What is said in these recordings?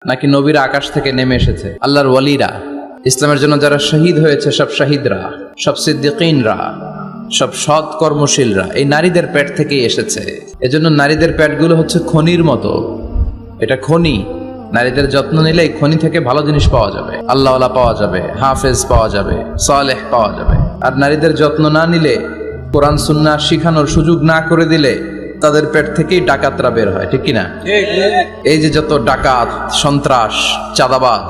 নাকি নবীরা আকাশ থেকে নেমে এসেছে? আল্লাহর ওয়ালিরা, ইসলামের জন্য যারা শহীদ হয়েছে, সব শহীদরা, সব সিদ্দিকিনরা, সব সৎ কর্মশীলরা এই নারীদের পেট থেকেই এসেছে। এজন্য নারীদের পেটগুলো হচ্ছে খনির মতো। এটা খনি। নারীদের যত্ন নিলে এই খনি থেকে ভালো জিনিস পাওয়া যাবে, আল্লাহওয়ালা পাওয়া যাবে, হাফেজ পাওয়া যাবে, সালেহ পাওয়া যাবে। আর নারীদের যত্ন না নিলে, কোরআন সুন্নাহ শিখানোর সুযোগ না করে দিলে তাদের পেট থেকেই ডাকাতরা বের হয়, ঠিক কিনা? এই যে যত ডাকাত, সন্ত্রাস, চাঁদাবাজ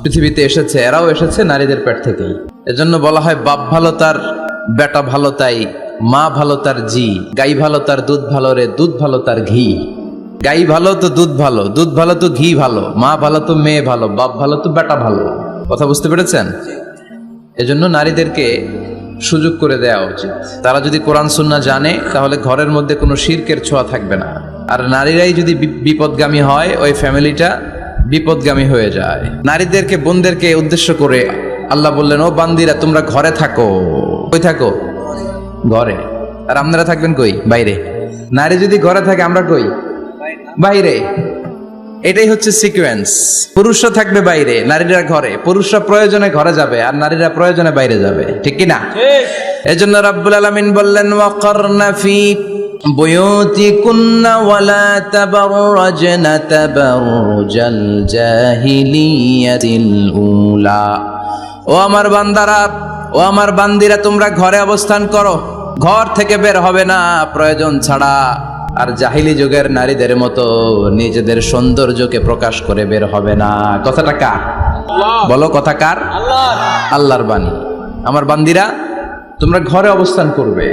পৃথিবীতে এসেছে, এরাও এসেছে নারীদের পেট থেকেই। এজন্য বলা হয় বাপ ভালো তার বেটা ভালো তাই, মা ভালো তার জি, গাই ভালো তার দুধ ভালো রে, দুধ ভালো তার ঘি। গাই ভালো তো দুধ ভালো, দুধ ভালো তো ঘি ভালো, মা ভালো তো মেয়ে ভালো, বাপ ভালো তো বেটা ভালো। কথা বুঝতে পেরেছেন? এজন্য নারীদেরকে সুযোগ করে দেওয়া উচিত। তারা যদি কোরআন সুন্নাহ জানে তাহলে ঘরের মধ্যে কোনো শিরকের ছোঁয়া থাকবে না। আর নারীরাই যদি বিপদগামী হয়, ওই ফ্যামিলিটা বিপদগামী হয়ে যায়। নারীদেরকে, বোনদেরকে উদ্দেশ্য করে আল্লাহ বললেন, ও বান্দিরা তোমরা ঘরে থাকো। কই থাকো? ঘরে। আর আপনারা থাকবেন কই? বাইরে। নারী যদি ঘরে থাকে, আমরা কই? বাইরে। এটাই হচ্ছে সিকোয়েন্স। পুরুষরা থাকবে বাইরে, নারীরা ঘরে। পুরুষরা প্রয়োজনে ঘরে যাবে আর নারীরা প্রয়োজনে বাইরে যাবে, ঠিক কি না? এজন্য রাব্বুল আলামিন বললেন, ওয়াকারনা ফি বুয়ুতিকুন্না ওয়ালা তাবাররাজনা তাবাররুজাল জাহিলিয়াতিল উলা। ও আমার বান্দারা, ও আমার বান্দিরা, তোমরা ঘরে অবস্থান করো, ঘর থেকে বের হবে না প্রয়োজন ছাড়া। আর জাহিলি যুগের নারীদের মতো নিজেদের সৌন্দর্যকে প্রকাশ করে বের হবে না। কথাটা কার? বলো, কথা কার? আল্লাহর বাণী। আমার বান্দিরা তোমরা ঘরে অবস্থান করবে,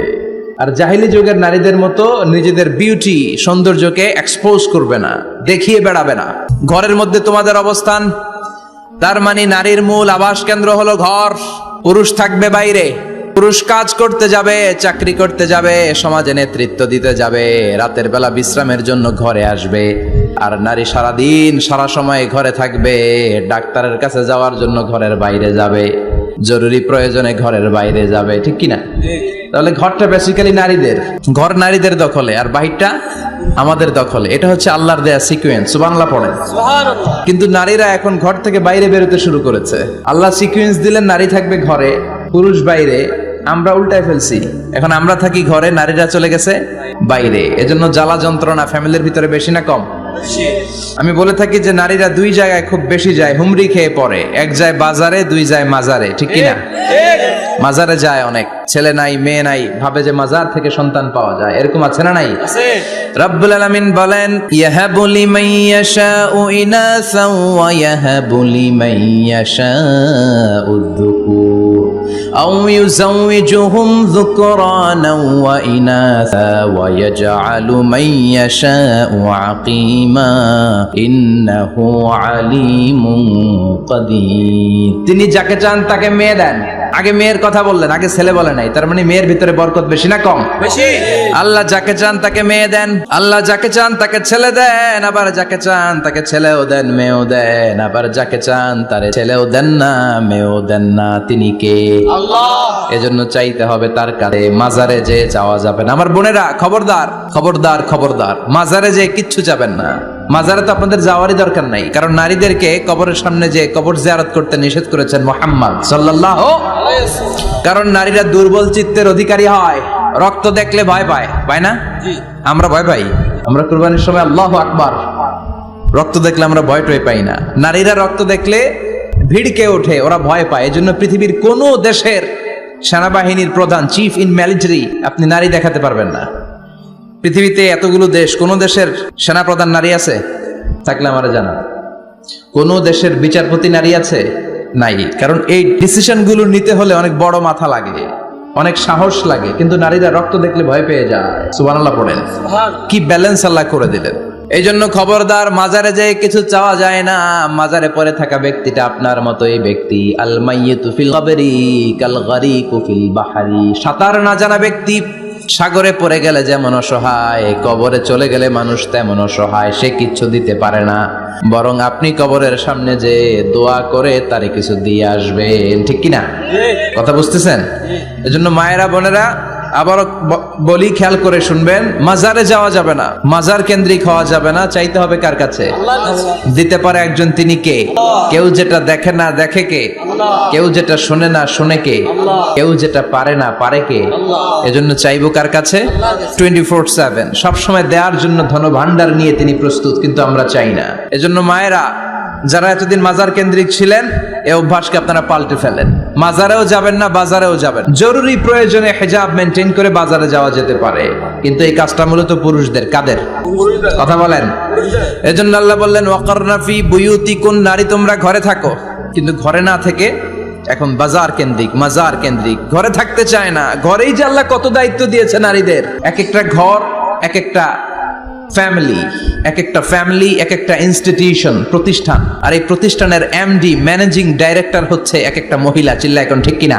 আর জাহিলি যুগের নারীদের মতো নিজেদের বিউটি, সৌন্দর্যকে এক্সপোজ করবে না, দেখিয়ে বেড়াবে না। ঘরের মধ্যে তোমাদের অবস্থান। তার মানে নারীর মূল আবাস কেন্দ্র হলো ঘর। পুরুষ থাকবে বাইরে। পুরুষ কাজ করতে যাবে, চাকরি করতে যাবে, সমাজে নেতৃত্ব দিতে যাবে, রাতের বেলা বিশ্রামের জন্য ঘরে আসবে। আর নারী সারাদিন সারা সময় ঘরে থাকবে, ডাক্তারের কাছে যাওয়ার জন্য ঘরের বাইরে যাবে, জরুরি প্রয়োজনে ঘরের বাইরে যাবে, ঠিক কিনা? তাহলে ঘরটা বেসিক্যালি নারীদের। ঘর নারীদের দখলে আর বাহিরটা আমাদের দখলে। এটা হচ্ছে আল্লাহর দেয়া সিকোয়েন্স। সুবহানাল্লাহ পড়েন। কিন্তু নারীরা এখন ঘর থেকে বাইরে বেরোতে শুরু করেছে। আল্লাহ সিকোয়েন্স দিলেন, নারী থাকবে ঘরে, পুরুষ বাইরে। আমরা উল্টায় ফেলছি। এখন আমরা থাকি ঘরে, নারীরা চলে গেছে বাইরে। এজন্য জ্বালা যন্ত্রণা ফ্যামিলির ভিতরে বেশি না কম? আমি বলে থাকি যে নারীরা দুই জায়গায় খুব বেশি যায়, হুমড়ি খেয়ে পড়ে। এক যায় বাজারে, দুই যায় মাজারে, ঠিক কিনা? মাজারে যায় অনেক, ছেলে নাই মেয়ে নাই, ভাবে যে মাজার থেকে সন্তান পাওয়া যায়। এরকম আছে না নাই? রব্বুল আলামিন বলেন, ইয়াহাবু লিমান ইয়াশাউ ইনাসান ওয়া ইয়াহাবু লিমান ইয়াশাউ যুকুর আও ইউযাওয়িজুহুম যুকরানান ওয়া ইনাসা ওয়া ইয়াজআলু মান ইয়াশাউ আকীমা ইন্নাহু আলীমুন কাদির। তিনি যাকে চান তাকে মেয়ে দেন। আগে মেয়ের কথা বললেন, আগে ছেলে বলে নাই। তার মানে মেয়ের ভিতরে বরকত বেশি না কম? বেশি। আল্লাহ যাকে চান তাকে মেয়ে দেন, আল্লাহ যাকে চান তাকে ছেলে দেন, আবার যাকে চান তাকে ছেলেও দেন, মেয়েও দেন, আবার যাকে চান তারে ছেলেও দেন না, মেয়েও দেন না। তিনি কে? আল্লাহ। এজন্য চাইতে হবে তার কাছে। মাজারে যে চাওয়া যাবে না। আমার বোনেরা, খবরদার খবরদার খবরদার, মাজারে যে কিচ্ছু যাবেন না। মাজারে তো আপনাদের যাওয়ারই দরকার নাই, কারণ নারীদেরকে কবরের সামনে যে কবর জিয়ারত করতে নিষেধ করেছেন মুহাম্মদ সাল্লাল্লাহু। কারণ নারীরা দুর্বল চিত্তের অধিকারী হয়, রক্ত দেখলে ভয় পায়, পায় না? আমরা ভয় পাই। আমরা কুরবানির সময় আল্লাহু আকবার, রক্ত দেখলে আমরা ভয় টয় পাই না। নারীরা রক্ত দেখলে ভিড়কে ওঠে, ওরা ভয় পায়। এজন্য পৃথিবীর কোন দেশের সেনাবাহিনীর প্রধান, চিফ ইন মিলিটারি, আপনি নারী দেখাতে পারবেন না। পৃথিবীতে এতগুলো দেশ, কোন দেশের সেনাপ্রধান নারী আছে? থাকলে আমার জানা। কোন দেশের বিচারপতি নারী আছে? নাই। কারণ এই ডিসিশন গুলো নিতে হলে অনেক বড় মাথা লাগে, অনেক সাহস লাগে। কিন্তু নারীরা রক্ত দেখলে ভয় পেয়ে যায়। সুবহানাল্লাহ পড়েন। কি ব্যালেন্স আল্লাহ করে দিলেন। এই জন্য খবরদার, মাজারে যে কিছু চাওয়া যায় না। মাজারে পড়ে থাকা ব্যক্তিটা আপনার মতোই ব্যক্তি। আল মাইয়িতু ফিল কবরি কাল গারিকু ফিল বাহরি। সাঁতার না জানা ব্যক্তি সাগরে পড়ে গেলে যেমন অসহায়, কবরে চলে গেলে মানুষ তেমন অসহায়। সে কিচ্ছু দিতে পারে না, বরং আপনি কবরের সামনে যে দোয়া করে তারে কিছু দিয়ে আসবেন, ঠিক কিনা? কথা বুঝতেছেন? এজন্য মায়েরা, বোনেরা, আবার বলি, খেয়াল করে শুনবেন, মাজারে যাওয়া যাবে না, মাজার কেন্দ্রিক হওয়া যাবে না। চাইতে হবে কার কাছে? দিতে পারে একজন, তিনি কে? কেউ যেটা দেখে না দেখে কে? কেউ যেটা শোনে না শোনে কে? কেউ যেটা পারে না পারে কে? এজন্য চাইবো কার কাছে? 24/7 সবসময় দেওয়ার জন্য ধন ভান্ডার নিয়ে তিনি প্রস্তুত, কিন্তু আমরা চাই না। এজন্য মায়েরা যারা এতদিন মাজার কেন্দ্রিক ছিলেন, এই অভ্যাসকে আপনারা পাল্টে ফেলেন। মাজারেও যাবেন না, বাজারেও যাবেন। জরুরি প্রয়োজনে হিজাব মেনটেন করে বাজারে যাওয়া যেতে পারে, কিন্তু এই কাজটা মূলত পুরুষদের। কাদের কথা বলেন? এজন্য আল্লাহ বললেন ওয়াকারনা ফি বুয়ুতিকুন, নারী তোমরা ঘরে থাকো। কিন্তু ঘরে না থেকে এখন বাজার কেন্দ্রিক, মাজার কেন্দ্রিক, ঘরে থাকতে চায় না। ঘরেই যে আল্লাহ কত দায়িত্ব দিয়েছে নারীদের। এক একটা ঘর এক একটা ফ্যামিলি, এক একটা ফ্যামিলি এক একটা ইনস্টিটিউশন, প্রতিষ্ঠান। আর এই প্রতিষ্ঠানের এমডি, ম্যানেজিং ডাইরেক্টর হচ্ছে এক একটা মহিলা। চিল্লা এখন ঠিক কিনা?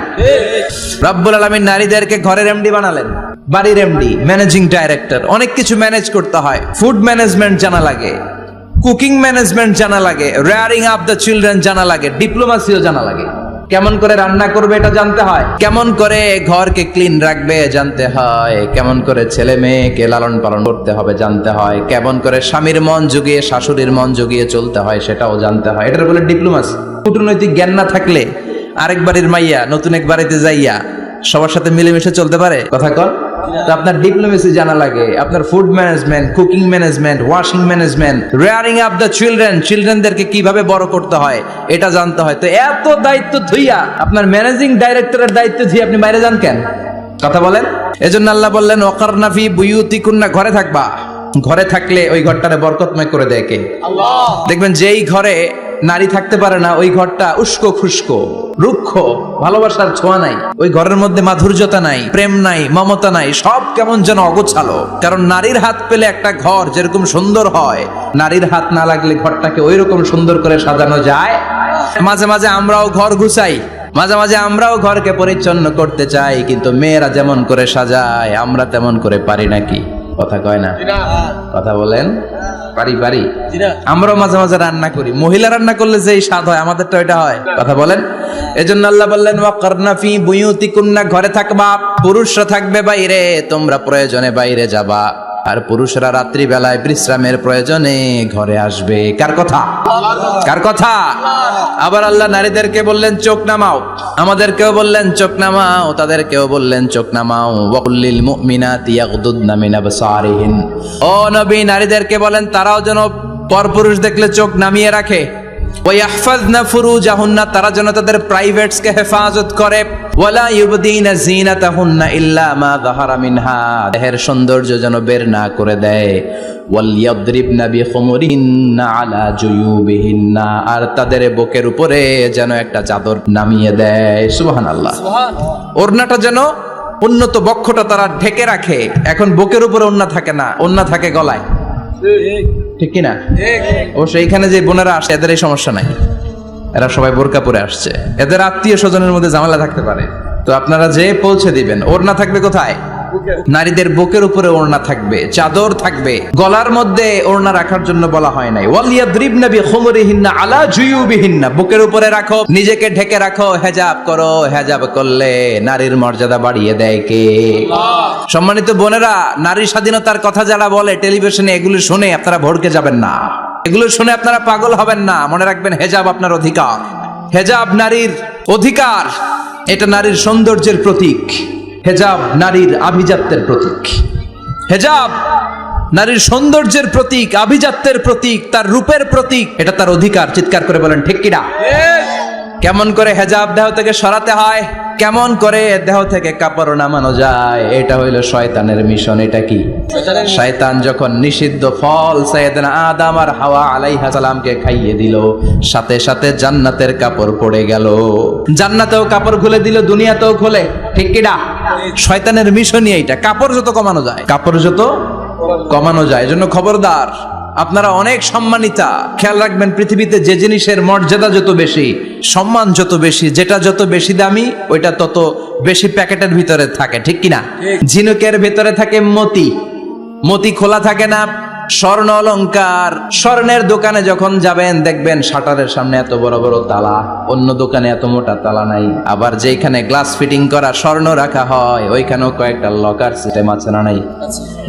রব্বুল আলামিন নারীদেরকে ঘরের এমডি বানালেন, বাড়ির এমডি, ম্যানেজিং ডাইরেক্টর। অনেক কিছু ম্যানেজ করতে হয়। ফুড ম্যানেজমেন্ট জানা লাগে, কুকিং ম্যানেজমেন্ট জানা লাগে, রেয়ারিং আপ দ্য চিলড্রেন জানা লাগে, ডিপ্লোমাসিও জানা লাগে। কেমন করে রান্না করবে এটা জানতে হয়, কেমন করে ঘরকে ক্লিন রাখবে জানতে হয়, কেমন করে ছেলে মেয়েকে লালন পালন করতে হবে জানতে হয়, কেমন করে স্বামীর মন জুগিয়ে শাশুড়ির মন জুগিয়ে চলতে হয় সেটাও জানতে হয়। এটার বলে ডিপ্লোমাসি। কূটনৈতিক জ্ঞান না থাকলে আরেক বাড়ির মাইয়া নতুন এক বাড়িতে যাইয়া সবার সাথে মিলেমিশে চলতে পারে? কথা কন। তো আপনার ডিপ্লোমেসি জানা লাগে, আপনার food management, cooking management, washing management, rearing up the children, চিলড্রেনদেরকে কিভাবে বড় করতে হয় এটা জানতে হয়। তো এত দায়িত্ব ধুইয়া আপনার ম্যানেজিং ডাইরেক্টরের দায়িত্ব দিয়ে আপনি বাইরে যান কেন? কথা বলেন। এজন্য আল্লাহ বললেন ওয়াকারনা ফি বুয়ুতিকুন্না, ঘরে থাকবা। ঘরে থাকলে ওই ঘরটারে বরকতময় করে দেয় কে? আল্লাহ। দেখবেন যেই ঘরে নারী থাকতে পারে না, ওই ঘরটা উস্কো খুস্কো, রুক্ষ, ভালোবাসার ছোঁয়া নাই। ওই ঘরের মধ্যে মাধুর্যতা নাই, প্রেম নাই, মমতা নাই, সব কেমন যেন অগোছালো। কারণ নারীর হাত পেলে একটা ঘর যেরকম সুন্দর হয়, নারীর হাত না লাগলে ঘরটাকে ওই রকম সুন্দর করে সাজানো যায়। মাঝে মাঝে আমরাও ঘর গুছাই, মাঝে মাঝে আমরাও ঘরকে পরিচ্ছন্ন করতে চাই, কিন্তু মেয়েরা যেমন করে সাজায় আমরা তেমন করে পারি নাকি? কথা কয় না? কথা বলেন। পারি পারি। আমরাও মাঝে মাঝে রান্না করি। মহিলা রান্না করলে যে স্বাদ হয়, আমাদেরটা ওইটা হয়। কথা বলেন। এজন্য আল্লাহ বললেন ওয়াকারনা ফি বুয়ুতিকুন্না, ঘরে থাকবা। পুরুষরা থাকবে বাইরে, তোমরা প্রয়োজনে বাইরে যাবা। আর পুরুষরা রাত্রি বেলায় বিশ্রামের প্রয়োজনে ঘরে আসবে। কার কথা? কার কথা? আবার আল্লাহ নারীদেরকে বললেন চোখ নামাও, আমাদেরকেও বললেন চোখ নামাও, তাদেরকেও বললেন চোখ নামাও। ওয়াকুল্লিল মুমিনাতি ইয়াগদুদনা মিন আবসারিহিন, ও নবী নারীদেরকে বলেন তারাও যেন পরপুরুষ দেখলে চোখ নামিয়ে রাখে। ওয়াহফাজনা ফুরুজাহুন্না, তারা যেন তাদের প্রাইভেটসকে হেফাজত করে। ওয়ালা ইউবদিনা জিনাতাহুন্না ইল্লা মা যাহারা মিনহা, দেহের সৌন্দর্য যেন বের না করে দেয়। ওয়ালিয়াদরিবনা বিখুমুরিহিন্না আলা জুয়ুবিহিন্না, আর তাদের বুকের উপরে যেন একটা চাদর নামিয়ে দেয়। সুবহানাল্লাহ। ওড়নাটা যেন, উন্নত বক্ষটা তারা ঢেকে রাখে। এখন বুকের উপরে ওড়না থাকে না, ওড়না থাকে গলায়। ঠিক কিনা? অবশ্য এইখানে যে বোনেরা আসে এদের এই সমস্যা নাই, এরা সবাই বোরকা পরে আসছে। এদের আত্মীয় স্বজনের মধ্যে ঝামেলা থাকতে পারে, তো আপনারা যে পৌঁছে দিবেন। ওড়না থাকবে কোথায়? নারীদের বুকের উপরে ওড়না থাকবে, চাদর থাকবে। গলার মধ্যে ওড়না রাখার জন্য বলা হয় নাই। ওয়ালিয়াদরিবনা বিখুমুরিহিন্না আলা জুয়ুবিহিন্না, বুকের উপরে রাখো, নিজেকে ঢেকে রাখো, হেজাব করো। হেজাব করলে নারীর মর্যাদা বাড়িয়ে দেয় কে? সম্মানিত বোনেরা, নারী স্বাধীনতার কথা যারা বলে টেলিভিশনে, এগুলো শুনে আপনারা ভড়কে যাবেন না, এগুলো শুনে আপনারা পাগল হবেন না। মনে রাখবেন হেজাব আপনার অধিকার, হেজাব নারীর অধিকার, এটা নারীর সৌন্দর্যের প্রতীক। হেজাব নারীর আভিজাত্যের প্রতীক। হেজাব নারীর সৌন্দর্যের প্রতীক, আভিজাত্যের প্রতীক, তার রূপের প্রতীক। এটা তার অধিকার। চিৎকার করে বলেন ঠিক কিনা? কেমন করে হেজাব দেহ থেকে সরাতে হয়, কেমন করে দেহ থেকে কাপড় নামানো যায়, এটা হইল শয়তানের মিশন। এটা কি? শয়তান যখন নিষিদ্ধ ফল সাইয়েদনা আদম আর হাওয়া আলাইহিস সালামকে খাইয়ে দিল, সাথে সাথে জান্নাতের কাপড় পড়ে গেল। জান্নাতেও কাপড় খুলে দিল, দুনিয়াতেও খুলে। ঠিক কিনা? শয়তানের মিশনই এইটা। কাপড় যত কমানো যায়, কাপড় যত কমানো যায়। এজন্য খবরদার, আপনারা অনেক সম্মানিতা। খেয়াল রাখবেন, পৃথিবীতে যে জিনিসের মর্যাদা যত বেশি, সম্মান যত বেশি, যেটা যত বেশি দামি, ওইটা তত বেশি প্যাকেটের ভিতরে থাকে। ঠিক কিনা? ঝিনুকের ভিতরে থাকে মতি, মতি খোলা থাকে না, স্বর্ণ অলংকার। স্বর্ণের দোকানে যখন যাবেন দেখবেন শাটারের সামনে এত বড় বড় তালা, অন্য দোকানে এত মোটা তালা নাই। আবার যেখানে গ্লাস ফিটিং করা স্বর্ণ রাখা হয় ওইখানেও কয়েকটা লকার সিস্টেম আছে না নাই?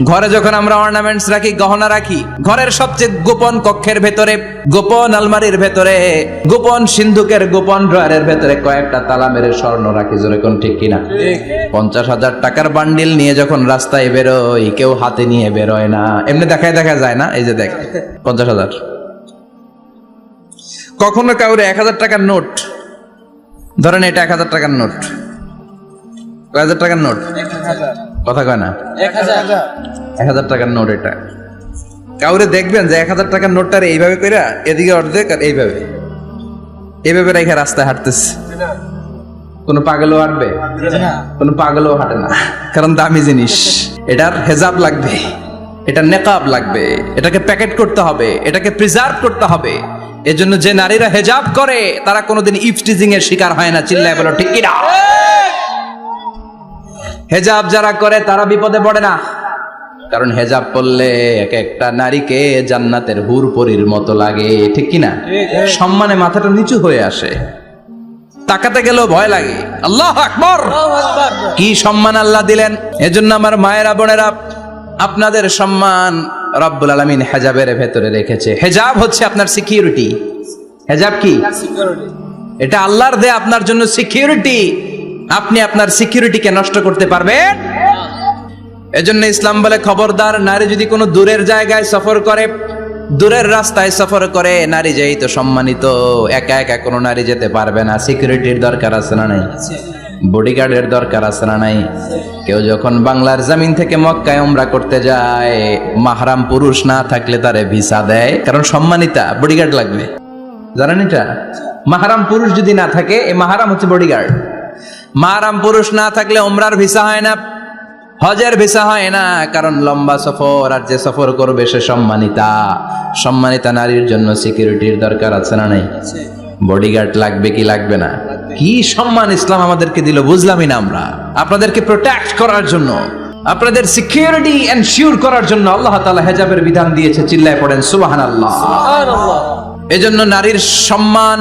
ঘরে যখন আমরা অর্নামেন্টস রাখি, গহনা রাখি, ঘরের সবচেয়ে গোপন কক্ষের ভেতরে, গোপন আলমারির ভেতরে, গোপন সিন্ধুকের গোপন ড্রয়ারের ভেতরে কয়েকটা তালা মেরে স্বর্ণ রাখি। জোরে কোন ঠিক কিনা? 50,000 টাকার বান্ডিল নিয়ে যখন রাস্তায় বেরোই কেউ হাতে নিয়ে বেরোয় না, এমনি দেখা যায় না? এই যে দেখ 50,000। কখনো কাউরে 1,000 টাকার নোট ধরেন, এটা 1,000 টাকার নোট, 1,000 টাকার নোট, কথা কয় না, 1,000 টাকার নোট। এটা কাউরে দেখবেন যে 1,000 টাকার নোটটারে এইভাবে কইরা এদিকে অর্ধেক আর এইভাবে রেখে রাস্তায় হাঁটতেছে। কোন পাগলও হাঁটবে? কোন পাগলও হাঁটে না, কারণ দামি জিনিস। এটার হেজাব লাগবে, এটা নেকাব লাগবে, এটাকে প্যাকেট করতে হবে, এটাকে প্রিজার্ভ করতে হবে। এজন্য যে নারীরা হেজাব করে তারা কোনোদিন ইফটিজিং এর শিকার হয় না। চিল্লায় বলো ঠিক কিনা? হেজাব যারা করে তারা বিপদে পড়ে না, কারণ হেজাব করলে এক একটা নারীকে জান্নাতের হুর পরীর মতো লাগে। ঠিক কিনা? সম্মানে মাথাটা নিচু হয়ে আসে, তাকাতে গেলেও ভয় লাগে। আল্লাহু আকবার, কি সম্মান আল্লাহ দিলেন। এজন্য আমার মায়েরা বোনেরা, আপনাদের সম্মান রব্বুল আলামিন হেজাবের ভেতরে রেখেছে। হেজাব হচ্ছে আপনার সিকিউরিটি। হেজাব কি? এটা আল্লাহর দেয়া আপনার জন্য সিকিউরিটি। আপনি আপনার সিকিউরিটিকে নষ্ট করতে পারবেন? এজন্য ইসলাম বলে খবরদার, নারী যদি কোনো দূরের জায়গায় সফর করে, দূরের রাস্তায় সফর করে, নারী যেই তো সম্মানিত, একা একা কোনো নারী যেতে পারবে না। সিকিউরিটির দরকার আছে না নাই? বডিগার্ডের দরকার আছে না নাই? কেউ যখন বাংলার জমিন থেকে মক্কায় উমরা করতে যায়, মাহরাম পুরুষ না থাকলে তারে ভিসা দেয়, কারণ সম্মানিতা, বডিগার্ড লাগবে। জানেন এটা? মাহরাম পুরুষ যদি না থাকে, এই মাহরাম হচ্ছে বডিগার্ড। মাহরাম পুরুষ না থাকলে উমরার ভিসা হয় না, হজের ভিসা হয় না, কারণ লম্বা সফর, আর যে সফর করবে সে সম্মানিতা। সম্মানিতা নারীর জন্য সিকিউরিটির দরকার আছে না নাই? বডিগার্ড লাগবে কি লাগবে না? কি সম্মান ইসলাম আমাদেরকে দিল বুঝলামই না আমরা। আপনাদেরকে প্রোটেক্ট করার জন্য, আপনাদের সিকিউরিটি এনশিওর করার জন্য আল্লাহ তাআলা হেজাবের বিধান দিয়েছে। চিল্লায় পড়েন সুবহানাল্লাহ। এজন্য নারীর সম্মান,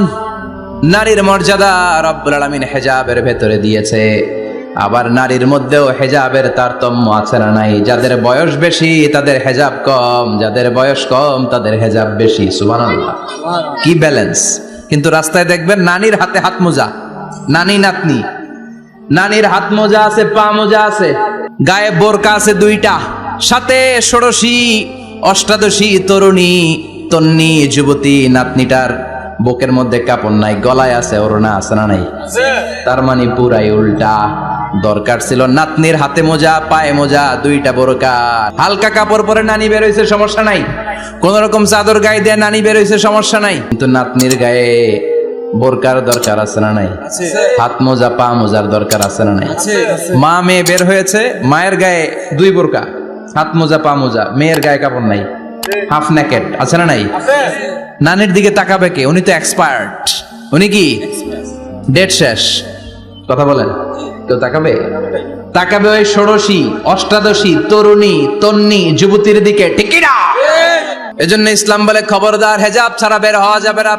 নারীর মর্যাদা রব্বুল আলামিন হেজাবের ভেতরে দিয়েছে। আবার নারীর মধ্যেও হেজাবের তারতম্য আছে না নাই? যাদের বয়স বেশি তাদের হেজাব কম, যাদের বয়স কম তাদের হেজাব বেশি। সুবহানাল্লাহ, কি ব্যালেন্স! কিন্তু রাস্তায় দেখবেন নানির হাতে হাত মোজা, নানি নাতনি, নানির হাত মোজা আছে, পা মোজা আছে, গায়ে বোরকা আছে দুইটা, সাথে ষোড়শী অষ্টাদশী তরুণী তন্নি যুবতী নাতনিটার বুকের মধ্যে কাপড় নাই, গলায় আছে ওড়না, আছে না নাই? তার মানে পুরাই উল্টা। দরকার ছিল নাতনির হাতে মোজা, পায়ে মোজা, দুইটা বোরকা। হালকা কাপড় পরে নানি বের হইছে, সমস্যা নাই। কোন রকম চাদর গায়ে দিয়ে নানি বের হইছে, সমস্যা নাই। কিন্তু নাতনির গায়ে বোরকার দরকার আছে না নাই? হাত মোজা, পা মোজার দরকার আছে না নাই? মা মেয়ে বের হয়েছে, মায়ের গায়ে দুই বোরকা, হাত মোজা, পা মোজা, মেয়ের গায়ে কাপড় নাই, হাফ নেকেড, আছে না নাই? নানির দিকে তাকাবে কে? উনি তো এক্সপার্ট, উনি কি ডেট শেষ। কথা বলেন, কেউ তাকাবে? তাকাবে ওই ষোড়শী অষ্টাদশী তরুণী তন্নি যুবতীর দিকে, ঠিক কি না? এজন্য ইসলাম বলে খবরদার, হেজাব ছাড়া বের হওয়া যাবে না,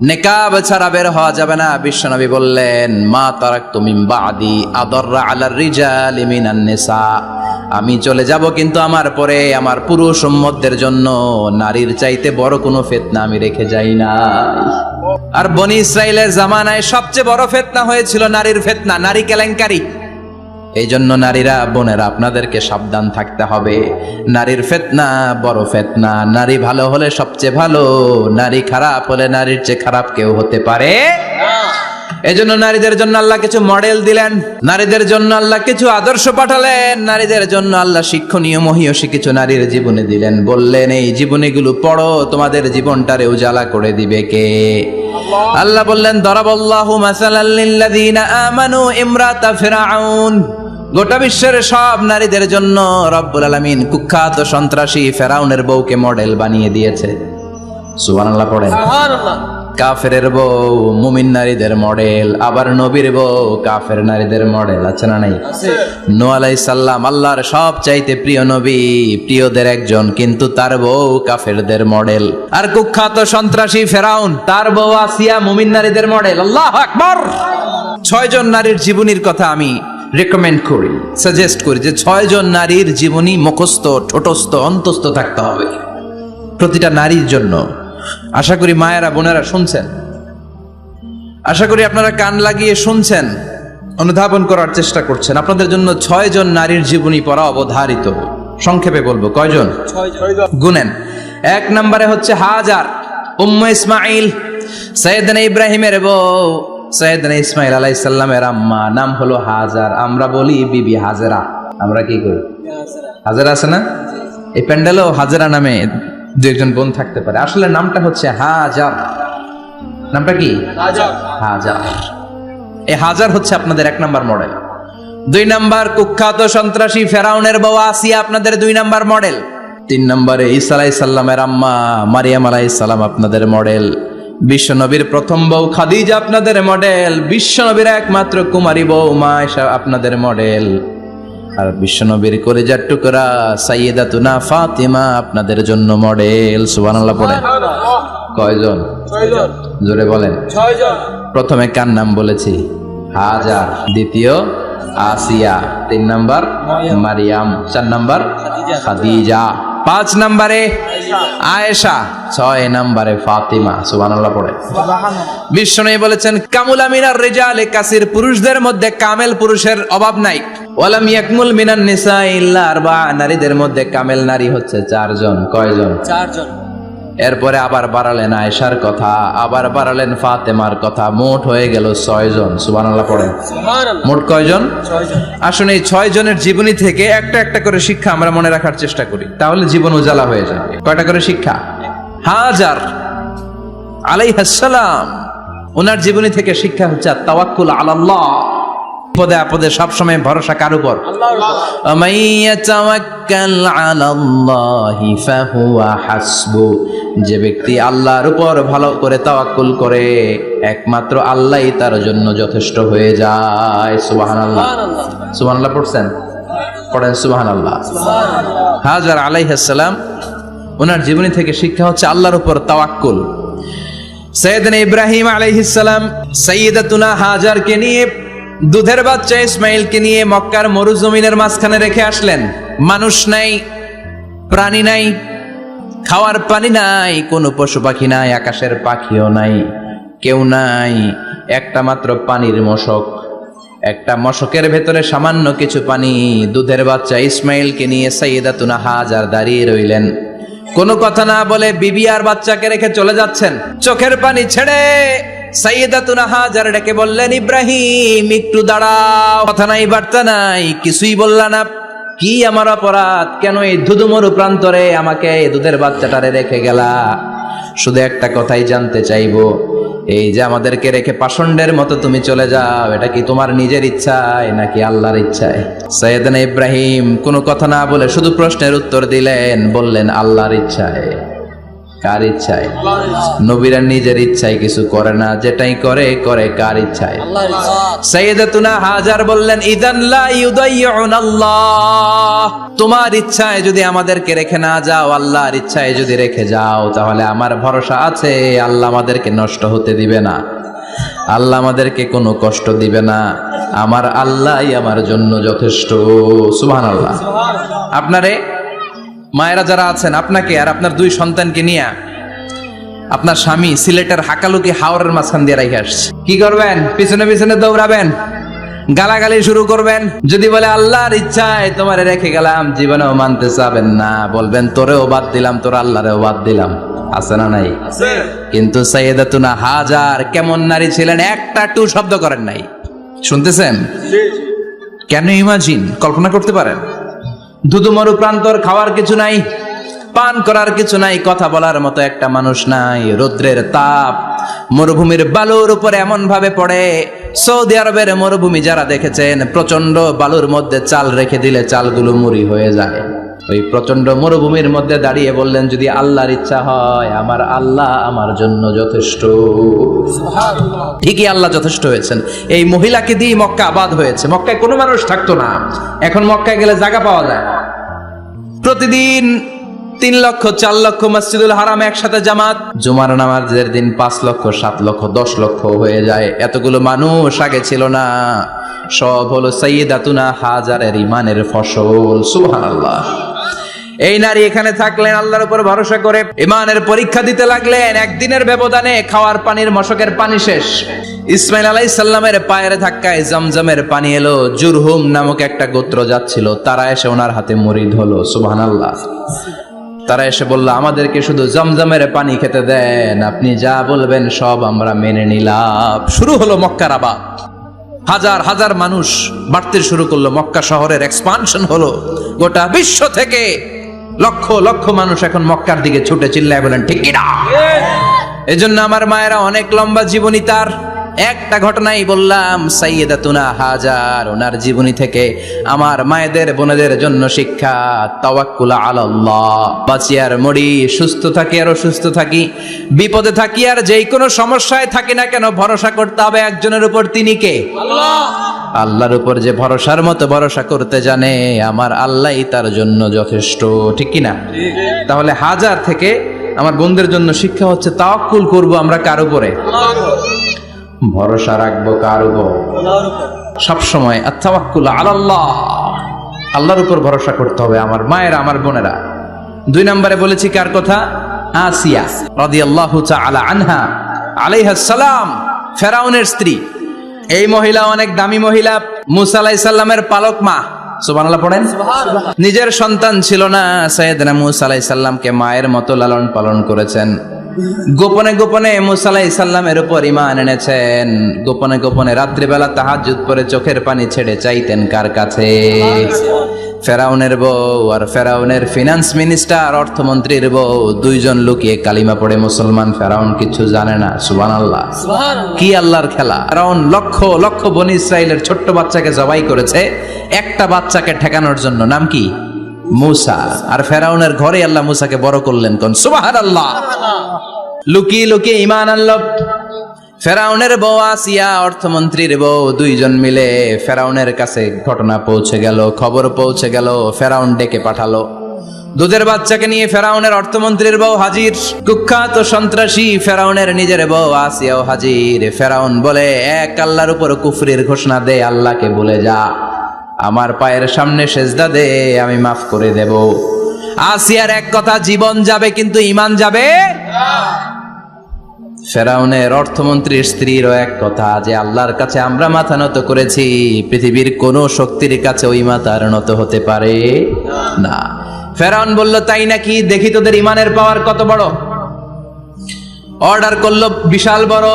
নেকাব ছাড়া বের হওয়া যাবে না। বিশ্বনবী বললেন, মা তারাকতু মিন বাদি আদাররা আলার রিজালি মিনান নিসা, আমি চলে যাব কিন্তু আমার পরে আমার পুরুষ উম্মতদের জন্য নারীর চাইতে বড় কোনো ফিতনা আমি রেখে যাই না। আর বনি ইসরাইলের জামানায় সবচেয়ে বড় ফিতনা হয়েছিল নারীর ফিতনা, নারী কেলেঙ্কারি। এই জন্য নারীরা, বোনেরা, আপনাদেরকে সাবধান থাকতে হবে। নারীর ফিতনা বড় ফিতনা। নারী ভালো হলে সবচেয়ে ভালো, নারী খারাপ হলে নারীর চেয়ে খারাপ কেউ হতে পারে না। এজন্য নারীদের জন্য আল্লাহ কিছু মডেল দিলেন, নারীদের জন্য আল্লাহ কিছু আদর্শ পাঠালেন, নারীদের জন্য আল্লাহ শিক্ষণীয় মহীয়সী কিছু নারীর জীবনে দিলেন। বললেন, এই জীবনীগুলো পড়ো, তোমাদের জীবনটারে উজালা করে দিবে কে? আল্লাহ বললেন, দরাবাল্লাহু মাসালাল লিল্লাযীনা আমানু ইমরাতা ফিরআউন। গোটা বিশ্বের সব নারীদের জন্য রব্বুল আলামিন কুখ্যাত সন্ত্রাসী ফেরাউনের বউকে মডেল বানিয়ে দিয়েছে। সুবহানাল্লাহ পড়েন। কাফেরের বউ মুমিন নারীদের মডেল, আবার নবীর বউ কাফের নারীদের মডেল, আছে না নাই? নূহ আলাইহিস সালাম আল্লাহর সব চাইতে প্রিয় নবী, প্রিয়দের একজন, কিন্তু তার বউ কাফেরদের মডেল। আর কুখ্যাত সন্ত্রাসী ফেরাউন, তার বউ আসিয়া মুমিন নারীদের মডেল। আল্লাহু আকবার। 6 জন নারীর জীবনীর কথা আমি রেকমেন্ড করি, সাজেস্ট করি যে 6 জন নারীর জীবনী মুখস্থ, ঠোঁটস্থ, অন্তস্থ থাকতে হবে প্রতিটা নারীর জন্য। আশা করি মায়েরা বোনেরা শুনছেন, আশা করি আপনারা কান লাগিয়ে শুনছেন, অনুধাবন করার চেষ্টা করছেন। আপনাদের জন্য 6 জন নারীর জীবনী পড়া অবধারিত। সংক্ষেপে বলবো, কয়জন? 6 জন। গুনেন। 1 নম্বরে হচ্ছে হাজার, উম্মে ইসমাইল, সাইয়েদনা ইব্রাহিমের বউ, সাইয়েদনা ইসমাইল আলাইহিস সালামের আম্মা, নাম হলো হাজার। আমরা বলি বিবি হাজেরা, আমরা কি করি? হাজেরা আছে না? এই প্যান্ডেলেও হাজেরা নামে 2-1 বোন থাকতে পারে, আসলে নামটা হচ্ছে হাজার। নামটা কি? হাজার। এই হাজার হচ্ছে আপনাদের 1 নম্বর মডেল। 2 নম্বর কুখ্যাত সন্ত্রাসী ফেরাউনের বউ আসিয়া আপনাদের 2 নম্বর মডেল। 3 নম্বরে ঈসা আলাইহিস সালামের আম্মা মারিয়াম আলাইহিস সালাম আপনাদের মডেল। বিশ্বনবীর প্রথম বউ খাদিজা আপনাদের মডেল। বিশ্বনবীর একমাত্র কুমারী বউ মা আয়েশা আপনাদের মডেল। আর বিশ্বনবীর কলিজার টুকরা সাইয়্যিদাতুনা ফাতিমা আপনাদের জন্য মডেল। সুবহানাল্লাহ পড়েন। কয়জন? 6 জন। জোরে বলেন। 6 জন। প্রথমে কার নাম বলেছি? হাজার। দ্বিতীয় আসিয়া। 3 নাম্বার মারিয়াম। 4 নাম্বার খাদিজা। 5 নম্বরে আয়েশা। 6 নম্বরে ফাতিমা। সুবহানাল্লাহ পড়ে। বিশ্বনবী বলেছেন কামুলা মিনার রিজালে কাসির, পুরুষদের মধ্যে কামেল পুরুষের অভাব নাই। ওয়ালাম ইয়াকমুল মিনান নিসা ইল্লা 4, নারীদের মধ্যে কামেল নারী হচ্ছে 4 জন। কয়জন? 4 জন। এরপরে আবার বাড়ালেন আয়েশার কথা, আবার বাড়ালেন ফাতেমার কথা, মোট হয়ে গেল 6 জন। সুবহানাল্লাহ পড়েন। সুবহানাল্লাহ। মোট কয়জন? 6 জন। আসুন এই 6 জনের জীবনী থেকে একটা একটা করে শিক্ষা আমরা মনে রাখার চেষ্টা করি, তাহলে জীবন উজালা হয়ে যাবে। কয়টা করে শিক্ষা? হাজার আলাইহিস সালাম, ওনার জীবনী থেকে শিক্ষা হচ্ছে তাওয়াক্কুল আলাল্লাহ, বিপদে আপদে সবসময় ভরসা কার উপর? আল্লাহর উপর। আমাইয়া তাওয়াক্কাল আলাল্লাহি ফাহুয়া হাসবু, যে ব্যক্তি আল্লাহর উপর ভালো করে তাওয়াক্কুল করে একমাত্র আল্লাহই তার জন্য যথেষ্ট হয়ে যায়। সুবহানাল্লাহ। সুবহানাল্লাহ। সুবহানাল্লাহ পড়ছেন? পড়েন সুবহানাল্লাহ। সুবহানাল্লাহ। হাজার আলাইহিস সালাম, ওনার জীবনী থেকে শিক্ষা হচ্ছে আল্লাহর উপর তাওয়াক্কুল। সাইয়েদনা ইব্রাহিম আলাইহিস সালাম সাইয়্যিদাতুনা হাজারকে নিয়ে, দুধের বাচ্চা ইসমাইলকে নিয়ে মক্কার মরুজমিনের মাঝখানে রেখে আসলেন। মানুষ নাই, প্রাণী নাই, খাওয়ার পানি নাই, কোনো পশু পাখি নাই, আকাশের পাখিও নাই, কেউ নাই, একটা মাত্র পানির মশক। একটা মশকের ভেতরে সামান্য কিছু পানি। দুধের বাচ্চা ইসমাইলকে নিয়ে সাইয়্যিদাতুনা হাজার দাঁড়িয়ে রইলেন, কোনো কথা না বলে বিবি আর বাচ্চাকে রেখে চলে যাচ্ছেন। চোখের পানি ছেড়ে সাইয়্যিদাতুনা হাজার ডেকে বললেন, ইব্রাহিম একটু দাঁড়াও, কথা নাই বার্তা নাই, কিছুই বললা না, কি আমার অপরাধ? কেন এই ধুধুমরু প্রান্তরে আমাকে দুধের বাচ্চাটারে রেখে গেলা? শুধু একটা কথাই জানতে চাইবো, এই যে আমাদেরকে রেখে পাষণ্ডের মতো তুমি চলে যাও, এটা কি তোমার নিজের ইচ্ছায় নাকি আল্লাহর ইচ্ছায়? সাইয়েদনা ইব্রাহিম কোনো কথা না বলে শুধু প্রশ্নের উত্তর দিলেন, বললেন আল্লাহর ইচ্ছায়। কার ইচ্ছায়? আল্লাহর ইচ্ছা। নবীরা নিজের ইচ্ছায় কিছু করে না, যেটাই করে করে কার ইচ্ছায়? আল্লাহর ইচ্ছা। সাইয়্যিদাতুনা হাজার বললেন, ইদান লা ইউদাইয়ুনাল্লাহ, তোমার ইচ্ছায় যদি আমাদেরকে রেখে না যাও, আল্লাহর ইচ্ছায় যদি রেখে যাও, তাহলে আমার ভরসা আছে আল্লাহ আমাদেরকে নষ্ট হতে দিবে না, আল্লাহ আমাদেরকে কোনো কষ্ট দিবে না, আমার আল্লাহই আমার জন্য যথেষ্ট। সুবহানাল্লাহ। সুবহানাল্লাহ। আপনারে মায়েরা যারা আছেন, আপনাকে আর আপনার 2 সন্তানকে নিয়ে আপনার স্বামী সিলেটের হাকালুকি হাওরের মাঝখান দিয়ে রেখে আসছে, কি করবেন? পিছনে পিছনে দৌড়াবেন, গালাগালি শুরু করবেন। যদি বলে আল্লাহর ইচ্ছায় তোমারে রেখে গেলাম, জীবনেও মানতে চাবেন না, বলবেন তোরেও বাদ দিলাম, তোর আল্লাহরেও বাদ দিলাম। আছে না নাই? আছে। কিন্তু সাইয়্যিদাতুনা হাজার কেমন নারী ছিলেন, একটা টু শব্দ করেন নাই। শুনতেছেন? জি জি। কেন ইমাজিন, কল্পনা করতে পারেন? ধুধুমরু প্রান্তর, খাওয়ার কিছু নাই, পান করার কিছু নাই, কথা বলার মতো একটা মানুষ নাই, রৌদ্রের তাপ মরুভূমির বালুর উপরে এমন ভাবে পড়ে। সৌদি আরবের মরুভূমি যারা দেখেছেন, প্রচন্ড বালুর মধ্যে চাল রেখে দিলে চালগুলো মুড়ি হয়ে যায়। ওই প্রচন্ড মরুভূমির মধ্যে দাঁড়িয়ে বললেন, যদি আল্লাহর ইচ্ছা হয় আমার আল্লাহ আমার জন্য যথেষ্ট। ঠিকই আল্লাহ যথেষ্ট হয়েছেন। এই মহিলাকে দিয়ে মক্কা আবাদ হয়েছে। মক্কায় কোনো মানুষ থাকতো না, এখন মক্কায় গেলে জায়গা পাওয়া যায়। প্রতিদিন 3 লক্ষ 4 লক্ষ মসজিদুল হারাম একসাথে জামাত, জুমার নামাজের দিন 5 লক্ষ 7 লক্ষ 10 লক্ষ হয়ে যায়। এতগুলো মানুষ আগে ছিল না। সব হলো সাইয়্যিদাতুনা হাজারের ইমানের ফসল। সুবহানাল্লাহ। এই নারী এখানে থাকলেন আল্লাহর উপর ভরসা করে, ইমানের পরীক্ষা দিতে লাগলেন। একদিনের ব্যবধানে খাওয়ার পানির মশকের পানি শেষ। ইসমাইল আলাইহিস সালামের পায়ের ধাক্কায় জমজমের পানি এলো। জুরহুম নামক একটা গোত্র যাচ্ছিল, তারা এসে ওনার হাতে মুরিদ হলো। সুবহানাল্লাহ। তারা এসে বলল, আমাদেরকে শুধু জমজমের পানি খেতে দেন, আপনি যা বলবেন সব আমরা মেনে নিলাম। শুরু হলো মক্কার আবাদ। হাজার হাজার মানুষ বাড়তে শুরু করলো। মক্কা শহরের এক্সপানশন হলো। গোটা বিশ্ব থেকে লক্ষ লক্ষ মানুষ এখন মক্কার দিকে ছুটে চিল্লায় বলেন ঠিক কি না? এজন্য আমার মায়েরা অনেক লম্বা জীবনী, তার একটা ঘটনাই বললাম। সাইয়্যিদাতুনা হাজার, ওনার জীবনী থেকে আমার মায়েদের বোনেদের জন্য শিক্ষা। তাওয়াক্কুল আলাল্লাহ। বাঁচি আর মরি, সুস্থ থাকি আর অসুস্থ থাকি, বিপদে থাকি আর যেই কোনো সমস্যায় থাকি না কেন, ভরসা করতে হবে একজনের উপর। তিনি কে? আল্লাহ। আল্লাহর উপর যে ভরসার মতো ভরসা করতে জানে, আমার আল্লাহই তার জন্য যথেষ্ট। ঠিক কি না? তাহলে হাজার থেকে আমার বোনদের জন্য শিক্ষা হচ্ছে, তাওয়াক্কুল করব আমরা কার উপরে? ভরসা রাখবো কার উপর? সবসময় আত-তাওয়াক্কুল আলাল্লাহ, আল্লাহর উপর ভরসা করতে হবে আমার মায়েরা, আমার বোনেরা। 2 নম্বরে বলেছি কার কথা? আসিয়া রাদিয়াল্লাহু তাআলা আনহা আলাইহাস সালাম, ফেরাউনের স্ত্রী। এই মহিলা অনেক দামি মহিলা, মুসা আলাইহিস সালামের পালক মা। সুবহানাল্লাহ পড়েন। নিজের সন্তান ছিল না, সাইয়েদনা মুসা আলাইহিস সালামকে মায়ের মতো লালন পালন করেছেন। গোপনে গোপনে মুসা আলাইহিস সালামের উপর ঈমান এনেছেন। গোপনে গোপনে রাত্রিবেলা তাহাজ্জুদ পড়ে চোখের পানি ছেড়ে চাইতেন কার কাছে? ফেরাউনের বউ আর ফেরাউনের ফিনান্স মিনিস্টার, অর্থমন্ত্রীর বউ, 2 জন লুকিয়ে কালিমা পড়ে মুসলমান। ফেরাউন কিছু জানে না। সুবহানাল্লাহ। কি আল্লাহর খেলা! ফেরাউন লক্ষ লক্ষ বনি ইসরাইলের ছোট্ট বাচ্চাকে জবাই করেছে একটা বাচ্চাকে ঠেকানোর জন্য। নাম কি? মুসা। আর ফেরাউনের ঘরে আল্লাহ মুসাকে বড় করলেন। কোন? সুবহানাল্লাহ। লুকিয়ে লুকিয়ে ঈমান আনলো। ফেরাউনের বউ আসিয়া, অর্থমন্ত্রীর বউ, 2 জন মিলে ফেরাউনের কাছে ঘটনা পৌঁছে গেল, খবর পৌঁছে গেল। ফেরাউন ডেকে পাঠালো। দুধের বাচ্চাকে নিয়ে ফেরাউনের অর্থমন্ত্রীর বউ হাজির। কুখ্যাত সন্ত্রাসী ফেরাউনের নিজের বউ আসিয়াও হাজির। ফেরাউন বলে, এক আল্লাহর উপর কুফরির ঘোষণা দে, আল্লাহকে বলে যা, আমার পায়ের সামনে সেজদা দে, আমি মাফ করে দেব। আসিয়ার এক কথা, জীবন যাবে কিন্তু ঈমান যাবে না। ফেরাউনের অর্থমন্ত্রীর স্ত্রীরও এক কথা, যে আল্লাহর কাছে আমরা মাথা নত করেছি, পৃথিবীর কোন শক্তির কাছে ওই মাথার নত হতে পারে না। ফেরাউন বলল, তাই নাকি? দেখি তোদের ঈমানের পাওয়ার কত বড়। অর্ডার করলো, বিশাল বড়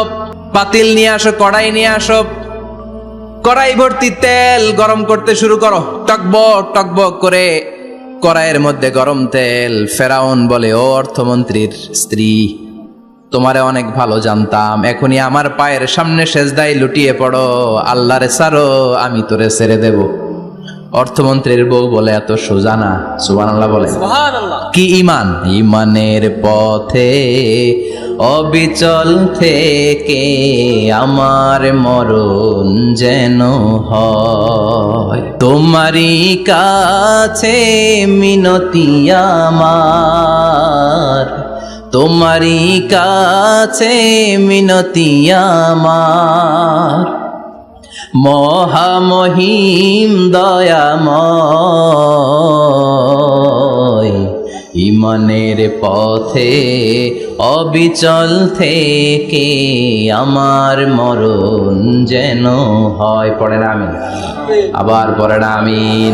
পাতিল নিয়ে আসো, কড়াই নিয়ে আসো। কড়াই ভর্তি তেল গরম করতে শুরু করো। টকবক টকবক করে কড়াইয়ের মধ্যে গরম তেল। ফেরাউন বলে, ও অর্থমন্ত্রীর স্ত্রী, তোমারে অনেক ভালো জানতাম, এখনই আমার পায়ের সামনে সেজদায় লুটিয়ে পড়ো, আল্লাহরে ছাড়ো, আমি তোরে ছেড়ে দেব। অর্থমন্ত্রীর বউ বলে, এত সোজা না। সুবহানাল্লাহ বলে। কি ঈমান? ঈমানের পথে অবিচল থেকে আমার মরণ যেন হয়, তোমারই কাছে মিনতি আমার, তোমারই কাছে মিনতি আমার, মহামহিম দয়াময়, ঈমানের পথে অবিচল থেকে আমার মরণ যেন হয়। পড়েন আমিন। আবার পড়েন আমিন।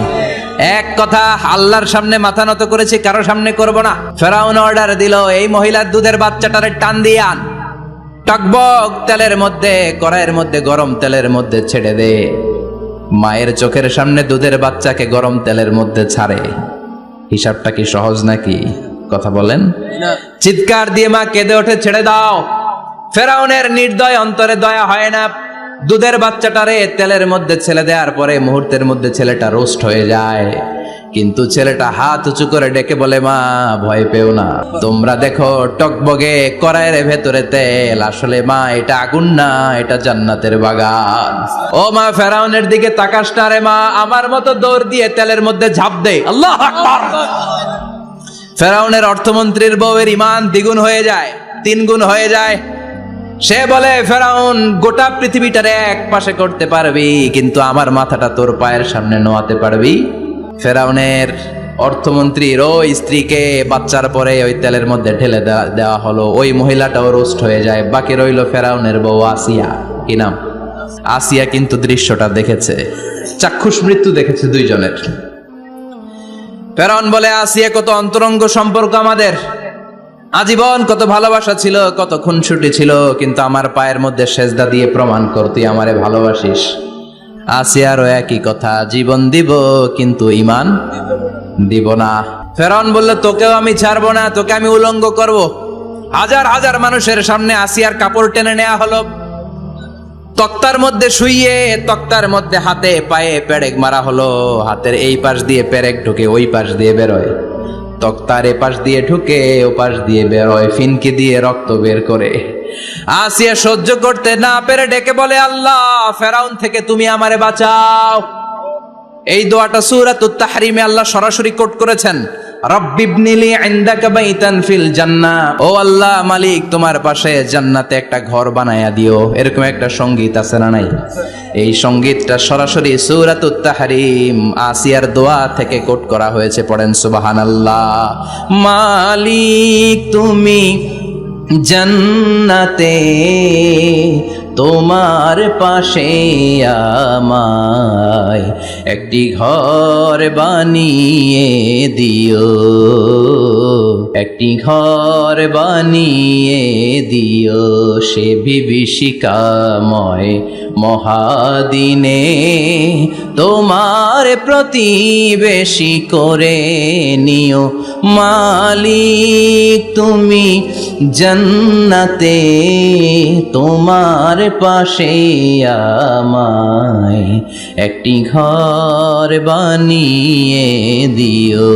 এক কথা, আল্লাহর সামনে মাথা নত করেছি, কারো সামনে করব না। ফেরাউন অর্ডার দিল, এই মহিলার দুধের বাচ্চাটারে টান দিয়ে আন, টকবক তেলের মধ্যে, কড়াইয়ের মধ্যে গরম তেলের মধ্যে ছেড়ে দে। মায়ের চোখের সামনে দুধের বাচ্চাকে গরম তেলের মধ্যে ছাড়ে। হিসাবটা কি সহজ নাকি? কথা বলেন। চিৎকার দিয়ে মা কেঁদে ওঠে, ছেড়ে দাও। ফেরাউনের নির্দয় অন্তরে দয়া হয় না। দুধের বাচ্চাটারে তেলের মধ্যে ছেড়ে দেওয়ার পরে মুহূর্তের মধ্যে ছেলেটা রোস্ট হয়ে যায়। কিন্তু ছেলেটা হাত উঁচু করে ডেকে বলে, মা ভয় পেও না, তোমরা দেখো টকবগে কড়াইয়ের ভেতরে তেল, আসলে মা এটা আগুন না, এটা জান্নাতের বাগান। ও মা, ফেরাউনের দিকে তাকাস না রে মা, আমার মতো দৌড় দিয়ে তেলের মধ্যে ঝাঁপ দে। আল্লাহু আকবার। ফেরাউনের অর্থমন্ত্রীর বউয়ের ঈমান দ্বিগুণ হয়ে যায়, 3 গুণ হয়ে যায়। সে বলে, ফেরাউন গোটা পৃথিবীটারে এক পাশে করতে পারবি, কিন্তু আমার মাথাটা তোর পায়ের সামনে নোয়াতে পারবি? ফেরাউনের অর্থমন্ত্রীর ওই স্ত্রীকে বাচ্চার পরে ওই তেলের মধ্যে ঢেলে দেওয়া হলো। ওই মহিলাটাও রোস্ট হয়ে যায়। বাকি রইল ফেরাউনের বউ আসিয়া। কি নাম? আসিয়া কিন্তু দৃশ্যটা দেখেছে, চাক্ষুষ মৃত্যু দেখেছে দুইজনের। ফেরাউন বলে, আসিয়া কত অন্তরঙ্গ সম্পর্ক আমাদের, আজীবন কত ভালোবাসা ছিল, কত খুনসুটি ছিল, কিন্তু আমার পায়ের মধ্যে সেজদা দিয়ে প্রমাণ কর তুই আমারে ভালোবাসিস। আসিয়ারও একই কথা, জীবন দিব কিন্তু ঈমান দিব না। ফেরাউন বলল, তোকেও আমি ছাড়বো না, তোকে আমি উলঙ্গ করব। হাজার হাজার মানুষের সামনে আসিয়ার কাপড় টেনে নেওয়া হলো, তক্তার মধ্যে শুইয়ে তক্তার মধ্যে হাতে পায়ে পেরেক মারা হলো। হাতের এই পাশ দিয়ে পেরেক ঢুকে ওই পাশ দিয়ে বেরোয়, তক্তার এ পাশ দিয়ে ঢুকে ও পাশ দিয়ে বেরোয়, ফিনকি দিয়ে রক্ত বের করে। আসিয়া সহ্য করতে না পেরে ডেকে বলে, আল্লাহ, ফেরাউন থেকে তুমি আমারে বাঁচাও। এই দোয়াটা সূরাতুত তাহরিমে আল্লাহ সরাসরি কোট করেছেন, রব্বিবনিলি ইনদাকা বাইতান ফিল জান্নাহ। ও আল্লাহ মালিক, তোমার পাশে জান্নাতে একটা ঘর বানায়া দিও। এরকম একটা সঙ্গীত আছে না নাই? এই সঙ্গীতটা সরাসরি সূরাতুত তাহরিম আসিয়ার দোয়া থেকে কোট করা হয়েছে। পড়েন সুবহানাল্লাহ। মালিক তুমি জান্নাতে, তোমার পাশে আমায় একটি ঘর বানিয়ে দিও, একটি ঘর বানিয়ে দিও, সে বিভীষিকাময় মহাদিনে তোমার প্রতিবেশী করে নিও। মালিক তুমি জান্নাতে, তোমার পাশে আমায় একটি ঘর বানিয়ে দিও,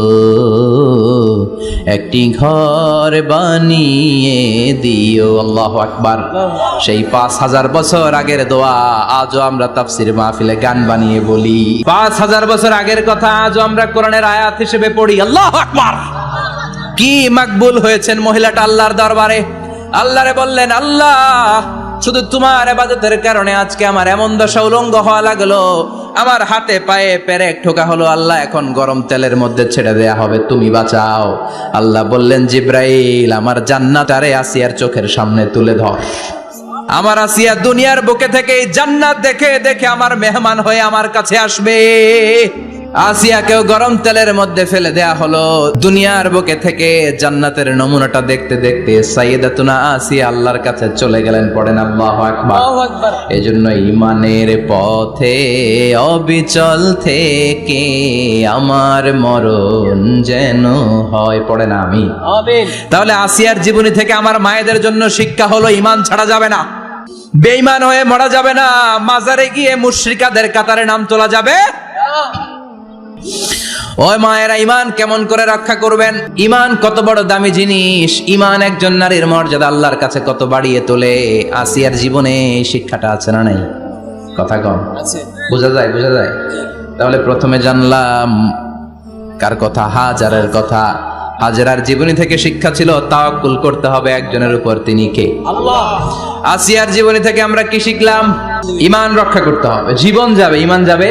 একটি ঘর বানিয়ে দিও। আল্লাহু আকবার। সেই 5000 বছর আগের দোয়া আজও আমরা তাফসীর মাহফিলে গান বানিয়ে বলি। 5000 বছর আগের কথা আজও আমরা কোরআনের আয়াত হিসেবে পড়ি। আল্লাহু আকবার। কি মাকবুল হয়েছেন মহিলাটা আল্লাহর দরবারে। আল্লাহরে বললেন, আল্লাহ, শুধু তোমার ইবাদতের কারণে আজকে আমার এমন দশা উলঙ্গ হওয়া লাগলো, আমার হাতে পায়ে পেরেক ঠোকা হলো। আল্লাহ, এখন গরম তেলের মধ্যে ছেড়ে দেয়া হবে, তুমি বাঁচাও। আল্লাহ বললেন, জিব্রাইল, আমার জান্নাতারে আসিয়ার চোখের সামনে তুলে ধর। আমার আসিয়া দুনিয়ার বুকে থেকে জান্নাত দেখে দেখে আমার মেহমান হয়ে আমার কাছে আসবে। আসিয়াকেও গরম তেলের মধ্যে ফেলে দেয়া হলো। দুনিয়ার বুকে থেকে জান্নাতের নমুনাটা দেখতে দেখতে সাইয়েদাতুনা আসিয়া আল্লাহর কাছে চলে গেলেন। পড়েন আল্লাহু আকবার। এজন্য ঈমানের পথে অবিচল থেকে আমার মরণ যেন হয়। পড়েন আমিন। তাহলে আসিয়ার জীবনী থেকে আমার মায়েদের জন্য শিক্ষা হলো, ঈমান ছাড়া যাবে না, বেঈমান হয়ে মরা যাবে না, মাজারে গিয়ে মুশরিকাদের কাতারে নাম তোলা যাবে। ওই মায়েরা ঈমান কেমন করে রক্ষা করবেন? ঈমান কত বড় দামি জিনিস। ঈমান একজন নারীর মর্যাদা আল্লাহর কাছে কত বাড়িয়ে তোলে। আসিয়ার জীবনে এই শিক্ষাটা আছে না নাই? কথা কম আছে, বোঝা যায়, বোঝা যায়। তাহলে প্রথমে জানলাম কার কথা? হাজারের কথা। হাজেরার জীবনী থেকে শিক্ষা ছিল তাওয়াক্কুল করতে হবে একজনের উপর, তিনি কে? আল্লাহ। আসিয়ার জীবনী থেকে আমরা কি শিখলাম? ঈমান রক্ষা করতে হবে। জীবন যাবে, ঈমান যাবে,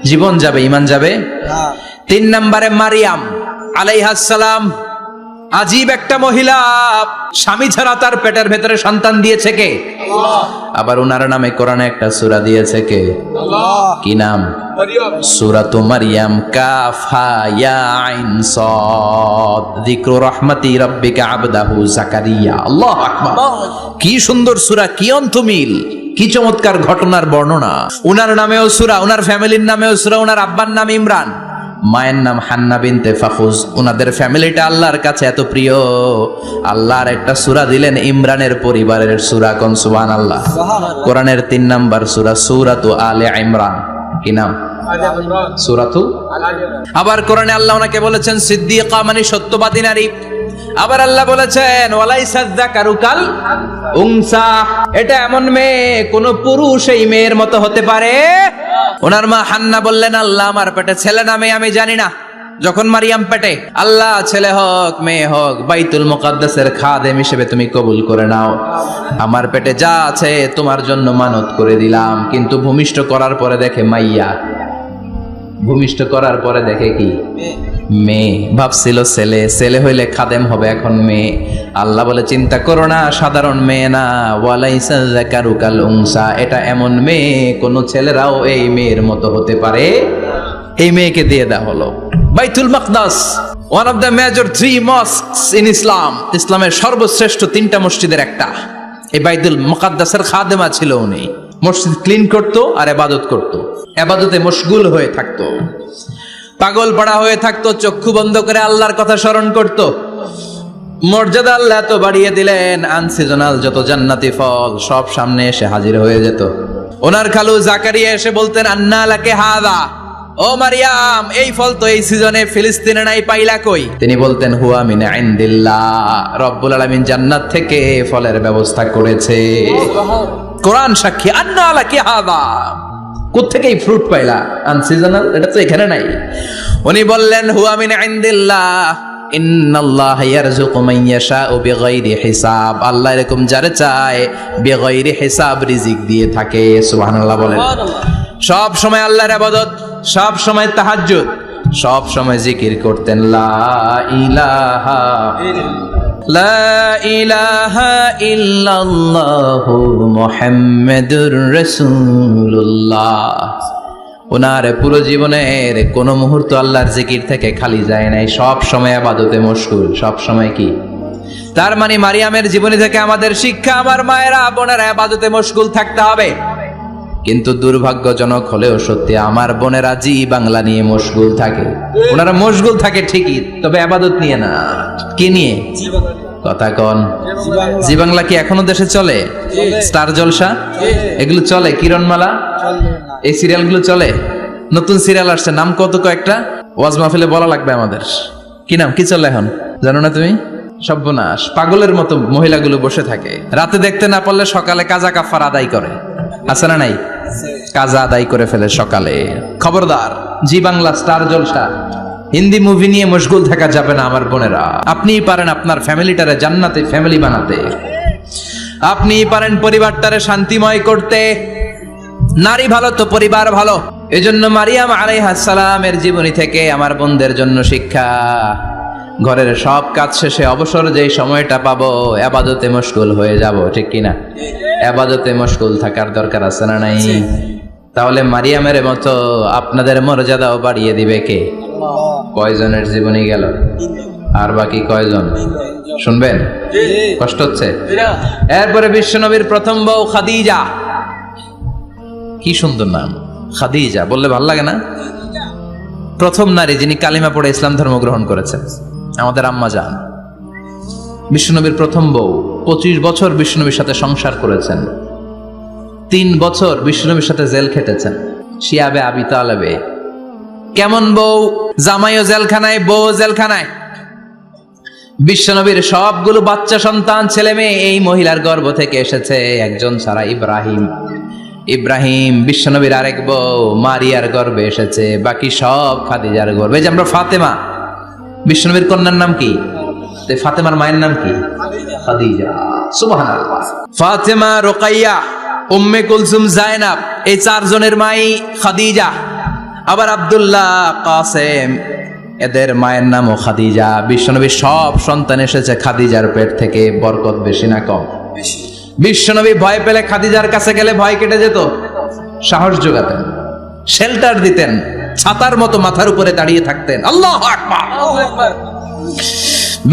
জীবন যাবে, ঈমান যাবে। 3 নম্বরে মারিয়াম আলাইহাস সালাম, আজীব একটা মহিলা, স্বামী ছাড়া তার পেটের ভেতরে সন্তান দিয়েছে কে? আল্লাহ। আবার উনার নামে কোরআনে একটা সূরা দিয়েছে কে? আল্লাহ। কি নাম? মারিয়াম। সূরাতু মারিয়াম। কাফ হা ইয়া আইন সাদ, যিকরু রাহমাতি রাব্বিকা আবদাহু যাকারিয়া। আল্লাহু আকবার। কি সুন্দর সূরা, কি অন্তমিল, কি চমৎকার ঘটনার বর্ণনা। উনার নামেও সূরা, উনার ফ্যামিলির নামেও সূরা। উনার আব্বার নাম ইমরান, মায়ের নাম হান্না বিনতে ফাখুজ। উনাদের ফ্যামিলিটা আল্লাহর কাছে এত প্রিয়, আল্লাহর একটা সূরা দিলেন ইমরানের পরিবারের সূরা। কোন? সুবহানাল্লাহ। কোরআনের 3 নাম্বার সূরা, সূরাতু আলে ইমরান। কি নাম? সূরাতু আবার কোরআনে আল্লাহ ওনাকে বলেছেন সিদ্দিকা মানে সত্যবাদী নারী। আবার আল্লাহ বলেছেন ওয়ালাইসা যাকারু কাল উনসা, এটা এমন মেয়ে কোন পুরুষ এই মেয়ের মতো হতে পারে? ওনার মা হান্না বললেন আল্লাহ আমার পেটে ছেলে না মেয়ে আমি জানি না। যখন মারিয়াম পেটে, আল্লাহ ছেলে হোক মেয়ে হোক বাইতুল মুকাদ্দাসের খাদেম হিসেবে তুমি কবুল করে নাও। আমার পেটে যা আছে তোমার জন্য মানত করে দিলাম। কিন্তু ভূমিষ্ঠ করার পরে দেখে মাইয়া, ভূমিষ্ঠ করার পরে দেখে কি মেয়ে। ভাবছিল ছেলে, ছেলে হইলে খাদেম হবে, এখন মেয়ে। আল্লাহ বলে চিন্তা করো না, সাধারণ মেয়ে না। ওয়ালাইসা যাকারু কাল উনসা, এটা এমন মেয়ে কোন ছেলেরাও এই মেয়ের মতো হতে পারে। এই মেয়েকে দিয়ে দেওয়া হলো Baitul Maqdis, one of the major 3 mosques in Islam. ইসলামের সর্বশ্রেষ্ঠ 3টা মসজিদের একটা। এই বাইতুল মুকাদ্দাসের খাদেমা ছিল উনি। মসজিদ ক্লিন করত আর ইবাদত করত, ইবাদতে মশগুল হয়ে থাকতো, পাগল পাড়া হয়ে থাকতো, চক্ষু বন্ধ করে আল্লাহর কথা স্মরণ করত। মর্যাদা আল্লাহ এত বাড়িয়ে দিলেন, আনসিজনাল যত জান্নাতি ফল সব সামনে এসে হাজির হয়ে যেত। ওনার খালু জাকারিয়া এসে বলতেন আন্না লাকে হাদা, ও মারিয়াম এই ফল তো এই সিজনে ফিলিস্তিনে নাই, পাইলা কই? তিনি বলতেন হুয়া মিন ইনদিল্লাহ, রব্বুল আলামিন জান্নাত থেকে ফলের ব্যবস্থা করেছে। কোরআন সাক্ষী, আন্না লাকে হাদা, কোত্থেকে এই ফ্রুট পাইলা? আনসিজনাল, এটা তো এখানে নাই। উনি বললেন হুয়া মিন ইনদিল্লাহ, ইন্নাল্লাহা ইয়ারযুকু মান ইয়াশাউ বিগাইরি হিসাব, আল্লাহ এরকম যারে চায় বিগাইরি হিসাব রিজিক দিয়ে থাকে। সুবহানাল্লাহ বলেন। সব সময় আল্লাহর ইবাদত, সব সময় তাহাজ্জুদ, সব সময় জিকির করতেন লা ইলাহা লা ইলাহা ইল্লাল্লাহু মুহাম্মাদুর রাসূলুল্লাহ। ওনার পুরো জীবনের কোন মুহূর্ত আল্লাহর জিকির থেকে খালি যায় নাই, সব সময় ইবাদতে মশগুল, সব সময় কি? তার মানে মারিয়ামের জীবনী থেকে আমাদের শিক্ষা, আমার মায়েরা বোনেরা ইবাদতে মশগুল থাকতে হবে। কিন্তু দুর্ভাগ্যজনক হলেও সত্যি, আমার বোনেরা জি বাংলা নিয়ে মশগুল থাকে। ওনারা মশগুল থাকে ঠিকই, তবে ইবাদত নিয়ে না। কি নিয়ে? কথা কন। জি বাংলা কি এখনো দেশে চলে? স্টার জলসা এগুলো চলে, কিরণমালা এই সিরিয়ালগুলো চলে। নতুন সিরিয়াল আসছে, নাম কত কয়েকটা, ওয়াজ মাহফিলে বলা লাগবে আমাদের। কি নাম, কি চলে এখন জানো না তুমি? সর্বনাশ, পাগলের মতো মহিলাগুলো বসে থাকে, রাতে দেখতে না পারলে সকালে কাজা কাফার আদায় করে। আছে না নাই? কাজা আদায় করে ফেলে সকালে। খবরদার, জি বাংলা স্টার জলসা হিন্দি মুভি নিয়ে মশগুল থাকা যাবে না আমার বোনেরা। আপনিই পারেন আপনার ফ্যামিলিটারে জান্নাতে ফ্যামিলি বানাতে, আপনিই পারেন পরিবারটারে শান্তিময় করতে। নারী ভালো তো পরিবার ভালো। এজন্য মারিয়াম আলাইহিস সালামের জীবনী থেকে আমার বোনদের জন্য শিক্ষা, ঘরের সব কাজ শেষে অবসর যেই সময়টা পাবো ইবাদতে মশগুল হয়ে যাব, ঠিক কিনা? ইবাদতে মশগুল থাকার দরকার আছে না নাই? তাহলে মারিয়ামের মতো আপনাদের মর্যাদাও বাড়িয়ে দিবে কে? কয়জনের জীবনী গেল? আর বাকি কয়জন শুনবেন? কষ্ট হচ্ছে? এরপরে বিশ্বনবীর প্রথম বউ খাদিজা। কি সুন্দর নাম, খাদিজা বললে ভালো লাগে না? প্রথম নারী যিনি কালিমা পড়ে ইসলাম ধর্ম গ্রহণ করেছেন, আমাদের আম্মা জান। বিশ্বনবীর প্রথম বউ, 25 বছর বিশ্বনবীর সাথে সংসার করেছেন, 3 বছর বিশ্বনবীর সাথে জেল খেটেছেন, শিয়াবে আবি তালেবে। কেমন বউ? জামাইও জেলখানায়, বউ জেলখানায়। বিশ্বনবীর সবগুলো বাচ্চা সন্তান ছেলে মেয়ে এই মহিলার গর্ভ থেকে এসেছে, একজন ছাড়া, ইব্রাহিম। ইব্রাহিম বিশ্বনবীর আরেক বউ মারিয়ার গর্ভে এসেছে, বাকি সব খাদিজার গর্ভে। যে আমরা ফাতেমা, বিশ্বনবীর কন্যার নাম কি? ফাতেমার মায়ের নাম কি? খাদিজা। সুবহানাল্লাহ। ফাতেমা, রুকাইয়া, উম্মে কুলসুম, জায়নাব, এই 4 জনের মাই খাদিজা। আবার আব্দুল্লাহ, কাসেম, এদের মায়ের নামও খাদিজা। বিশ্বনবীর সব সন্তান এসেছে খাদিজার পেট থেকে। বরকত বেশি না কম? বিশ্বনবী ভয় পেলে খাদিজার কাছে গেলে ভয় কেটে যেত, সাহস যোগাতেন, শেল্টার দিতেন, ছাতার মতো মাথার উপরে দাঁড়িয়ে থাকতেন। আল্লাহু আকবার।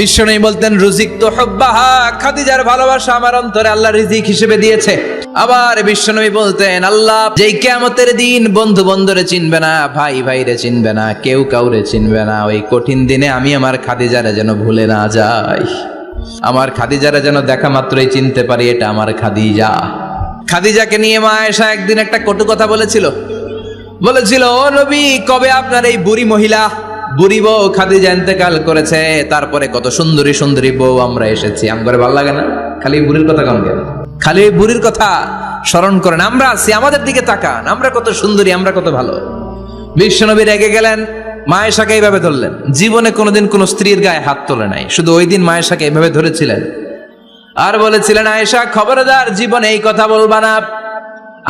বিশ্বনবী বলতেন রুজিক তো হুব্বাহা, খাদিজার ভালোবাসা আমার অন্তরে আল্লাহ রিজিক হিসেবে দিয়েছে। আবার বিশ্বনবী বলতেন আল্লাহ যেই কিয়ামতের দিন বন্ধু বন্ধুরে চিনবে না, ভাই ভাইরে চিনবে না, কেউ কাউরে চিনবে না, ওই কঠিন দিনে আমি আমার খাদিজারে যেন ভুলে না যাই, আমার খাদিজারে যেন দেখা মাত্রই চিনতে পারি এটা আমার খাদিজা। খাদিজাকে নিয়ে মা আয়েশা একদিন একটা কটু কথা বলেছিল। বলেছিল, ও নবী, কবে আপনার এই বুড়ি মহিলা, বুড়ি বউ খাদিজা ইন্তেকাল করেছে, তারপরে কত সুন্দরী সুন্দরী বউ আমরা এসেছি, আমার ভালো লাগে না? খালি বুড়ির কথা কম কেন? খালি ওই বুড়ির কথা স্মরণ করেন। আমরা আছি, আমাদের দিকে তাকান, আমরা কত সুন্দরী, আমরা কত ভালো। বিশ্বনবী রেগে গেলেন, মা আয়েশাকে এইভাবে ধরলেন। জীবনে কোনোদিন কোনো স্ত্রীর গায়ে হাত তোলে নাই, শুধু ওই দিন মা আয়েশাকে এইভাবে ধরেছিলেন আর বলেছিলেন, আয়েশা খবরদার, জীবনে এই কথা বলবা না।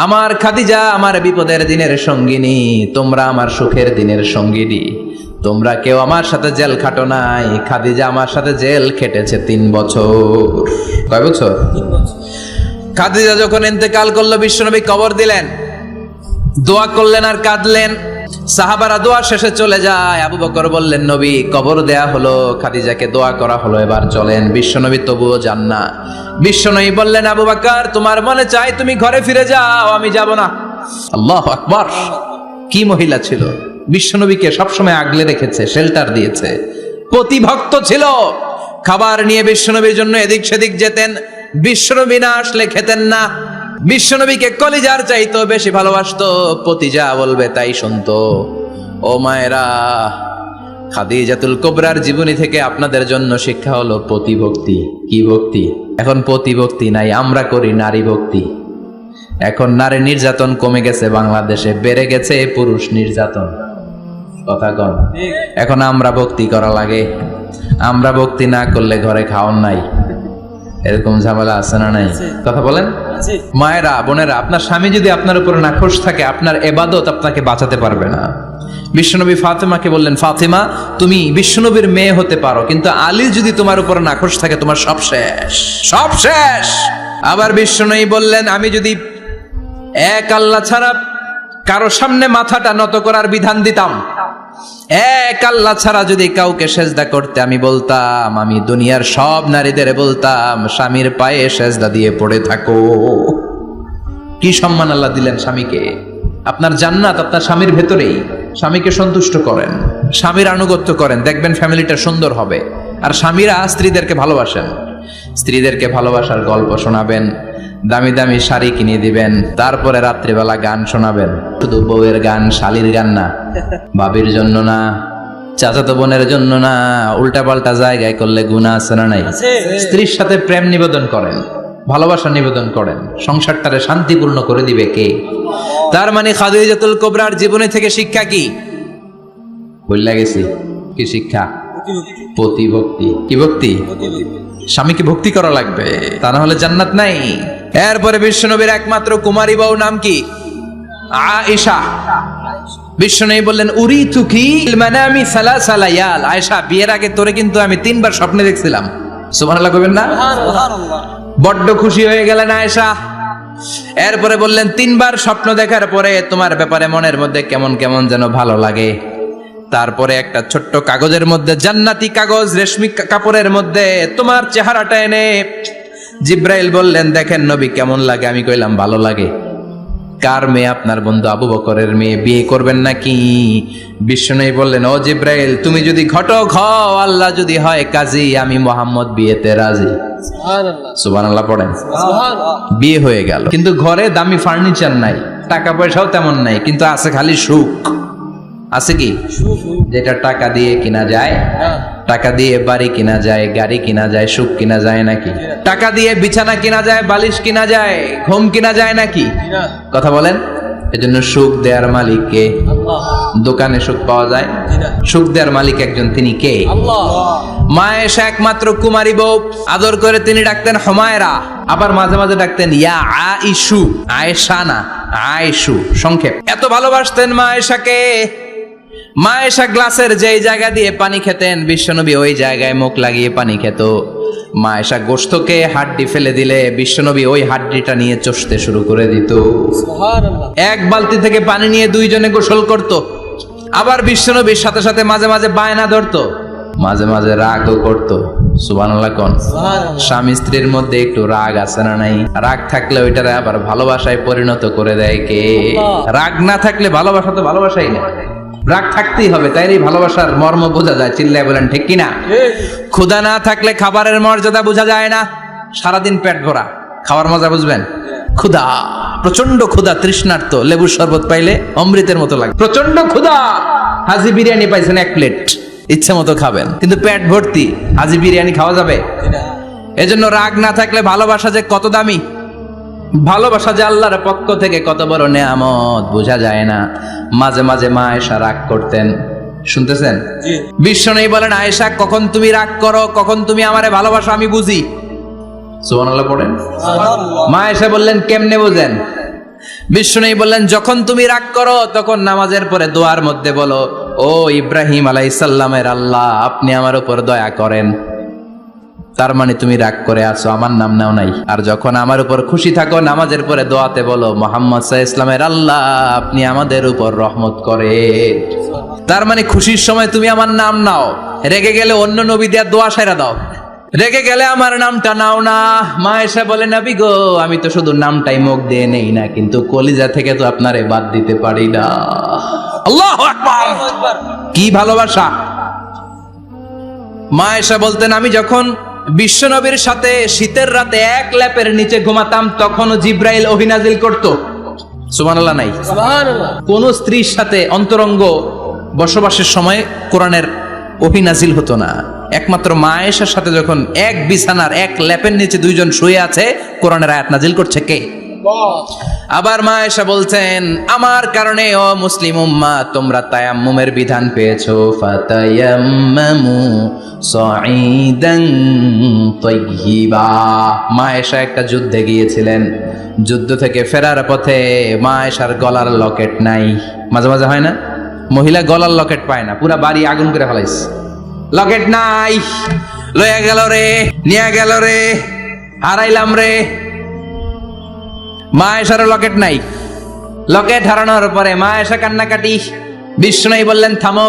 আমার খাদিজা আমার বিপদের দিনের সঙ্গিনী, তোমরা আমার সুখের দিনের সঙ্গিনী। তোমরা কেউ আমার সাথে জেল খাটো নাই, খাদিজা আমার সাথে জেল খেটেছে 3 বছর। কয় বছর? 3 বছর। খাদিজা যখন ইন্তেকাল করলো, বিশ্বনবী কবর দিলেন, দোয়া করলেন আর কাঁদলেন। সাহাবারা দোয়া শেষে চলে যায়। আবু বকর বললেন, নবী, কবর দেয়া হলো, খাদিজাকে দোয়া করা হলো, এবার চলেন। বিশ্বনবী তবুও যান না। বিশ্বনবী বললেন, আবু বকর, তোমার মনে চাই তুমি ঘরে ফিরে যাও, আমি যাব না। আল্লাহু আকবার! কি মহিলা ছিল! বিশ্বনবীকে সবসময় আগলে রেখেছে, শেল্টার দিয়েছে, প্রতিভক্ত ছিল। খাবার নিয়ে বিশ্বনবীর জন্য এদিক সেদিক যেতেন, বিশ্বনবী না আসলে খেতেন না। বিশ্বনবীকে কলিজার চাইতো বেশি ভালোবাসতো, পতি যা বলবে তাই শুনতো। ও মায়েরা, খাদিজাতুল কুবরার জীবনী থেকে আপনাদের জন্য শিক্ষা হলো প্রতিভক্তি। কি ভক্তি? এখন প্রতিভক্তি নাই, আমরা করি নারী ভক্তি। এখন নারী নির্যাতন কমে গেছে বাংলাদেশে, বেড়ে গেছে পুরুষ নির্যাতন। কথা কন। এখন আমরা ভক্তি করা লাগে। আমরা ভক্তি না করলে ঘরে খাওয়ান নাই, এরকম ঝামেলা আছে না নাই? কথা বলেন। জি। মায়েরা, বোনেরা, আপনার স্বামী যদি আপনার উপর নাখোশ থাকে, আপনার এবাদত আপনাকে বাঁচাতে পারবে না। বিশ্বনবী ফাতেমাকে বললেন, ফাতেমা, তুমি বিশ্বনবীর মেয়ে হতে পারো, কিন্তু আলী যদি তোমার উপর নাখোশ থাকে, তোমার সব শেষ, সব শেষ। আবার বিশ্বনবী বললেন, আমি যদি এক আল্লাহ ছাড়া কারো সামনে মাথাটা নত করার বিধান দিতাম, এক আল্লাহ ছাড়া যদি কাউকে সেজদা করতে আমি বলতাম, আমি দুনিয়ার সব নারীদের বলতাম, স্বামীর পায়ে সেজদা দিয়ে পড়ে থাকো। কি সম্মান আল্লাহ দিলেন স্বামীকে! আপনার জান্নাত আপনার স্বামীর ভেতরেই। স্বামীকে সন্তুষ্ট করেন, স্বামীর আনুগত্য করেন, দেখবেন ফ্যামিলিটা সুন্দর হবে। আর স্বামীরা স্ত্রীদেরকে ভালোবাসেন, স্ত্রীদেরকে ভালোবাসার গল্প শোনাবেন, দামি দামি শাড়ি কিনে দিবেন, তারপরে রাত্রিবেলা গান শোনাবেন। শুধু বউয়ের গান, শালির গান না, ভাবির জন্য না, চাচাতো বোনের জন্য না। উল্টা পাল্টা জায়গায় করলে গুনাহ আছে না নাই? স্ত্রীর সাথে প্রেম নিবেদন করেন, ভালোবাসা নিবেদন করেন, সংসারটারে শান্তিপূর্ণ করে দিবে কে? তার মানে খাদিজাতুল কুবরার জীবনী থেকে শিক্ষা কি? বললা গেছি, কি শিক্ষা? প্রতিভক্তি। কি ভক্তি? স্বামীকে ভক্তি করা লাগবে, তা না হলে জান্নাত নাই। এরপরে বিশ্বনবীর একমাত্র কুমারী বউ নাম কি? আয়েশা। বিশ্বনবী বললেন, উরিতুকি মানামি সালাসা লায়াল। আয়েশা, বিয়ের আগে তোরে কিন্তু আমি 3 বার স্বপ্নে দেখছিলাম। সুবহানাল্লাহ কইবেন না? সুবহানাল্লাহ। বড্ড খুশি হয়ে গেলেন আয়েশা। এরপরে বললেন, 3 বার স্বপ্ন দেখার পরে তোমার ব্যাপারে মনের মধ্যে কেমন কেমন যেন ভালো লাগে। তারপরে একটা ছোট্ট কাগজের মধ্যে, জান্নাতি কাগজ, রেশমি কাপড়ের মধ্যে তোমার চেহারাটা এনে জিব্রাইল বললেন, দেখেন নবী কেমন লাগে। আমি কইলাম, ভালো লাগে। কার মেয়ে? আপনার বন্ধু আবু বকরের মেয়ে, বিয়ে করবেন নাকি? বিশ্বনবী বললেন, ও জিব্রাইল, তুমি যদি ঘটক হও, আল্লাহ যদি হয় কাজী, আমি মুহাম্মদ বিয়েতে রাজি। সুবহানাল্লাহ। সুবহানাল্লাহ পড়েন। সুবহানাল্লাহ। বিয়ে হয়ে গেল, কিন্তু ঘরে দামি ফার্নিচার নাই, টাকা পয়সাও তেমন নাই, কিন্তু আছে খালি সুখ। আছে কি? যেটা টাকা দিয়ে কিনা যায়, টাকা দিয়ে বাড়ি কিনা যায়, গাড়ি কিনা যায়, সুখ কিনা যায় নাকি? টাকা দিয়ে বিছানা কিনা যায়, বালিশ কিনা যায়, ঘুম কিনা যায় নাকি? কথা বলেন। এজন্য সুখ দেয়ার মালিক কে? আল্লাহ। দোকানে সুখ পাওয়া যায়? সুখ দেয়ার মালিক একজন, তিনি কে? আল্লাহ। মা আয়েশা একমাত্র কুমারী বউ, আদর করে তিনি ডাকতেন হুমায়রা, আবার মাঝে মাঝে ডাকতেন ইয়া আইশু। আয়েশা না, আয়েশু সংক্ষেপ। এত ভালোবাসতেন মা আয়েশাকে। মা আয়েশা গ্লাসের যেই জায়গা দিয়ে পানি খেতেন, বিশ্বনবী ওই জায়গায় মুখ লাগিয়ে পানি খেত। মা আয়েশা গোশতকে হাড্ডি ফেলে দিলে বিশ্বনবী ওই হাড্ডিটা নিয়ে চষতে শুরু করে দিত। সুবহানাল্লাহ। এক বালতি থেকে পানি নিয়ে 2 জনে গোসল করত। আবার বিশ্বনবীর সাথে সাথে মাঝে মাঝে বায়না ধরতো, মাঝে মাঝে রাগও করতো। সুবহানাল্লাহ কোন? সুবহানাল্লাহ। স্বামী স্ত্রীর মধ্যে একটু রাগ আছে না নাই? রাগ থাকলে ওইটারে আবার ভালোবাসায় পরিণত করে দেয় কে? রাগ না থাকলে ভালোবাসা তো ভালোবাসাই না, রাগ থাকতেই হবে, তাই এই ভালোবাসার মর্ম বোঝা যায়। চিল্লায় বলেন ঠিক কিনা? ক্ষুধা না থাকলে খাবারের মর্যাদা বোঝা যায় না। সারাদিন পেট ভরা, খাওয়ার মজা বুঝবেন? ক্ষুধা প্রচন্ড ক্ষুধা, তৃষ্ণার্ত, লেবুর শরবত পাইলে অমৃতের মতো লাগে। প্রচন্ড ক্ষুধা, হাজি বিরিয়ানি পাইছেন 1 প্লেট, ইচ্ছে মতো খাবেন, কিন্তু পেট ভর্তি, হাজি বিরিয়ানি খাওয়া যাবে? এজন্য রাগ না থাকলে ভালোবাসা যে কত দামি, ভালোবাসা যে আল্লাহর পক্ষ থেকে কত বড় নেয়ামত বোঝা যায় না। মাঝে মাঝে মা আয়েশা রাগ করতেন, শুনতেছেন? জি। বিশ্বনবী বলেন, আয়েশা কখন তুমি রাগ করো, কখন তুমি আমারে ভালোবাসো আমি বুঝি। সুবহানাল্লাহ পড়েন। মা আয়েশা বললেন, কেমনে বুঝেন? বিশ্বনবী বললেন, যখন তুমি রাগ করো তখন নামাজের পরে দোয়ার মধ্যে বলো, ও ইব্রাহিম আলাইহিস সালামের আল্লাহ, আপনি আমার উপর দয়া করেন। তার মানে তুমি রাগ করে আছো, আমার নাম নাও নাই। আর যখন আমার উপর খুশি থাকো নামাজের পরে দোয়াতে বলো, মুহাম্মদ সাল্লাল্লাহু আলাইহি ওয়াসাল্লামের আল্লাহ, আপনি আমাদের উপর রহমত করেন। তার মানে খুশির সময় তুমি আমার নাম নাও, রেগে গেলে অন্য নবী দেওয়ার দোয়া সেরা দাও, রেগে গেলে আমার নামটা নাও না। মা এসে বলে, নবী গো, আমি তো শুধু নামটাই মুখ দিয়ে নেই না, কিন্তু কলিজা থেকে তো আপনারে বাদ দিতে পারি না। আল্লাহু আকবার, কি ভালোবাসা! মা এসে বলতেন, আমি যখন বিশ্বনবীর সাথে শীতের রাতে এক ল্যাপের নিচে ঘুমাতাম তখনও জিব্রাইল ওহী নাজিল করত। সুবহানাল্লাহ নাই? সুবহানাল্লাহ। কোন স্ত্রীর সাথে অন্তরঙ্গ বসবাসের সময় কোরআনের ওহী নাজিল হতো না। একমাত্র মা আয়েশার সাথে যখন এক বিছানার এক ল্যাপের নিচে দুইজন শুয়ে আছে, কোরআনের আয়াত নাজিল করছে কে? আবার মা আয়েশা বলছেন, আমার কারণে ও মুসলিম উম্মাহ তোমরা তায়াম্মুমের বিধান পেয়েছো। ফাতায়াম্মামু সাঈদান তাইয়্যিবা। মা আয়েশা একটা যুদ্ধে গিয়েছিলেন, যুদ্ধ থেকে ফেরার পথে মা আয়েশার গলার লকেট নাই। মাঝে মাঝে হয় না, মহিলা গলার লকেট পায় না, পুরা বাড়ি আগুন করে ফেলাইছে, লকেট নাই, লয়ে গেল রে, নিয়ে গেল রে, হারাইলাম রে। মা আয়েশার লকেট নাই। লকেট হারানোর পরে মা আয়েশা কান্নাকাটি। বিষ্ণু বললেন, থামো।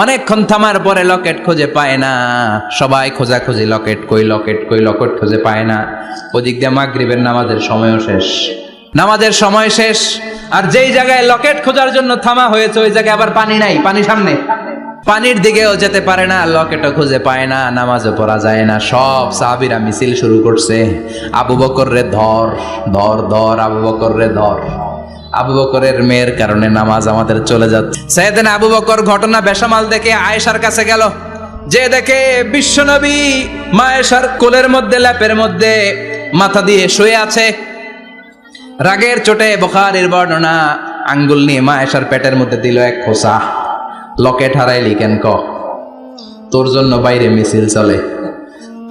অনেকক্ষণ থামার পরে লকেট খুঁজে পায় না, সবাই খোঁজাখুঁজি, লকেট কই, লকেট কই, লকেট খুঁজে পায় না। ওদিক দিয়ে মাগরিবের নামাজের সময়ও শেষ, নামাজের সময় শেষ। আর যেই জায়গায় লকেট খোঁজার জন্য থামা হয়েছে ওই জায়গায় আবার পানি নাই, পানি সামনে, পানির দিকেও যেতে পারে না, লকেটও খুঁজে পায় না, নামাজও পড়া যায় না। সব সাহাবীরা মিছিল শুরু করছে, আবু বকর রে ধর, ধর ধর, আবু বকর রে ধর। আবু বকরের মেয়ের কারণে নামাজ আমাদের চলে যাচ্ছে। সাইয়েদনা আবু বকর ঘটনা বেসামাল দেখে আয়েশার কাছে গেল, যে দেখে বিশ্বনবী মা আয়েশার কোলের মধ্যে, ল্যাপের মধ্যে মাথা দিয়ে শুয়ে আছে। রাগের চোটে বুখারীর বর্ণনা, আঙ্গুল নিয়ে মা আয়েশার পেটের মধ্যে দিল এক খোঁচা। লকেট হারাইলি কেন ক? তোর জন্য বাইরে মিছিল চলে,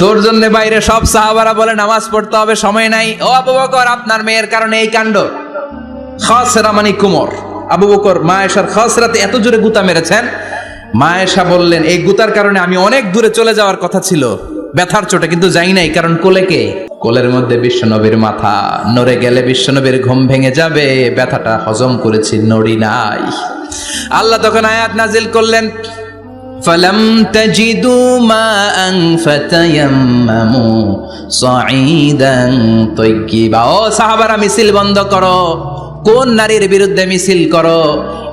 তোর জন্য বাইরে সব সাহাবারা বলে নামাজ পড়তে হবে, সময় নাই। ও আবু বকর, আপনার মেয়ের কারণে এই কাণ্ড। খাসরা মানে কোমর। আবু বকর মা আয়েশার খাসরাতে এত জোরে গুতা মেরেছেন, মা আয়েশা বললেন, এই গুতার কারণে আমি অনেক দূরে চলে যাওয়ার কথা ছিল ব্যথার চোটে, কিন্তু যাই নাই, কারণ কোলে কে? কোলের মধ্যে বিশ্বনবীর মাথা, নড়ে গেলে বিশ্বনবীর ঘুম ভেঙে যাবে, ব্যথাটা হজম করেছি, নড়ি নাই। আল্লাহ তখন আয়াত নাজিল করলেন, ফালাম তাজিদু মাআন ফাতায়াম্মামু সাঈদান তাইয়্যিবা। ও সাহাবারা, মিছিল বন্ধ করো। কোন নারীর বিরুদ্ধে মিছিল করো?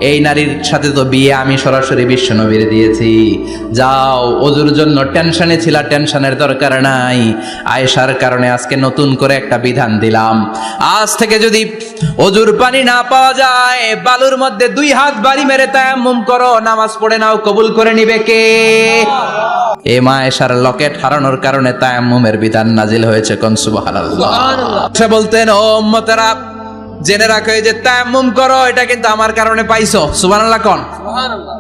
এই নারীর সাথে তো বিয়ে আমি সরাসরি বিশ্বনবীর দিয়েছি। যাও, ওজুর জন্য টেনশনে ছিলা, টেনশনের দরকার নাই। আয়েশার কারণে আজকে নতুন করে একটা বিধান দিলাম, আজ থেকে যদি ওজুর পানি না পাওয়া যায়, বালুর মধ্যে 2 হাত বাড়ি মেরে তায়াম্মুম করো, নামাজ পড়ে নাও, কবুল করে নিবে কে? এ মা আয়েশার লকেট হারানোর কারণে তায়াম্মুমের বিধান নাজিল হয়েছে। কোন সুবহানাল্লাহ। সে বলতেন, ও উম্মতেরা, জেনে রাখো, এই যে তায়াম্মুম করো, এটা কিন্তু আমার কারণে পাইছো। সুবহানাল্লাহ কোন? সুবহানাল্লাহ।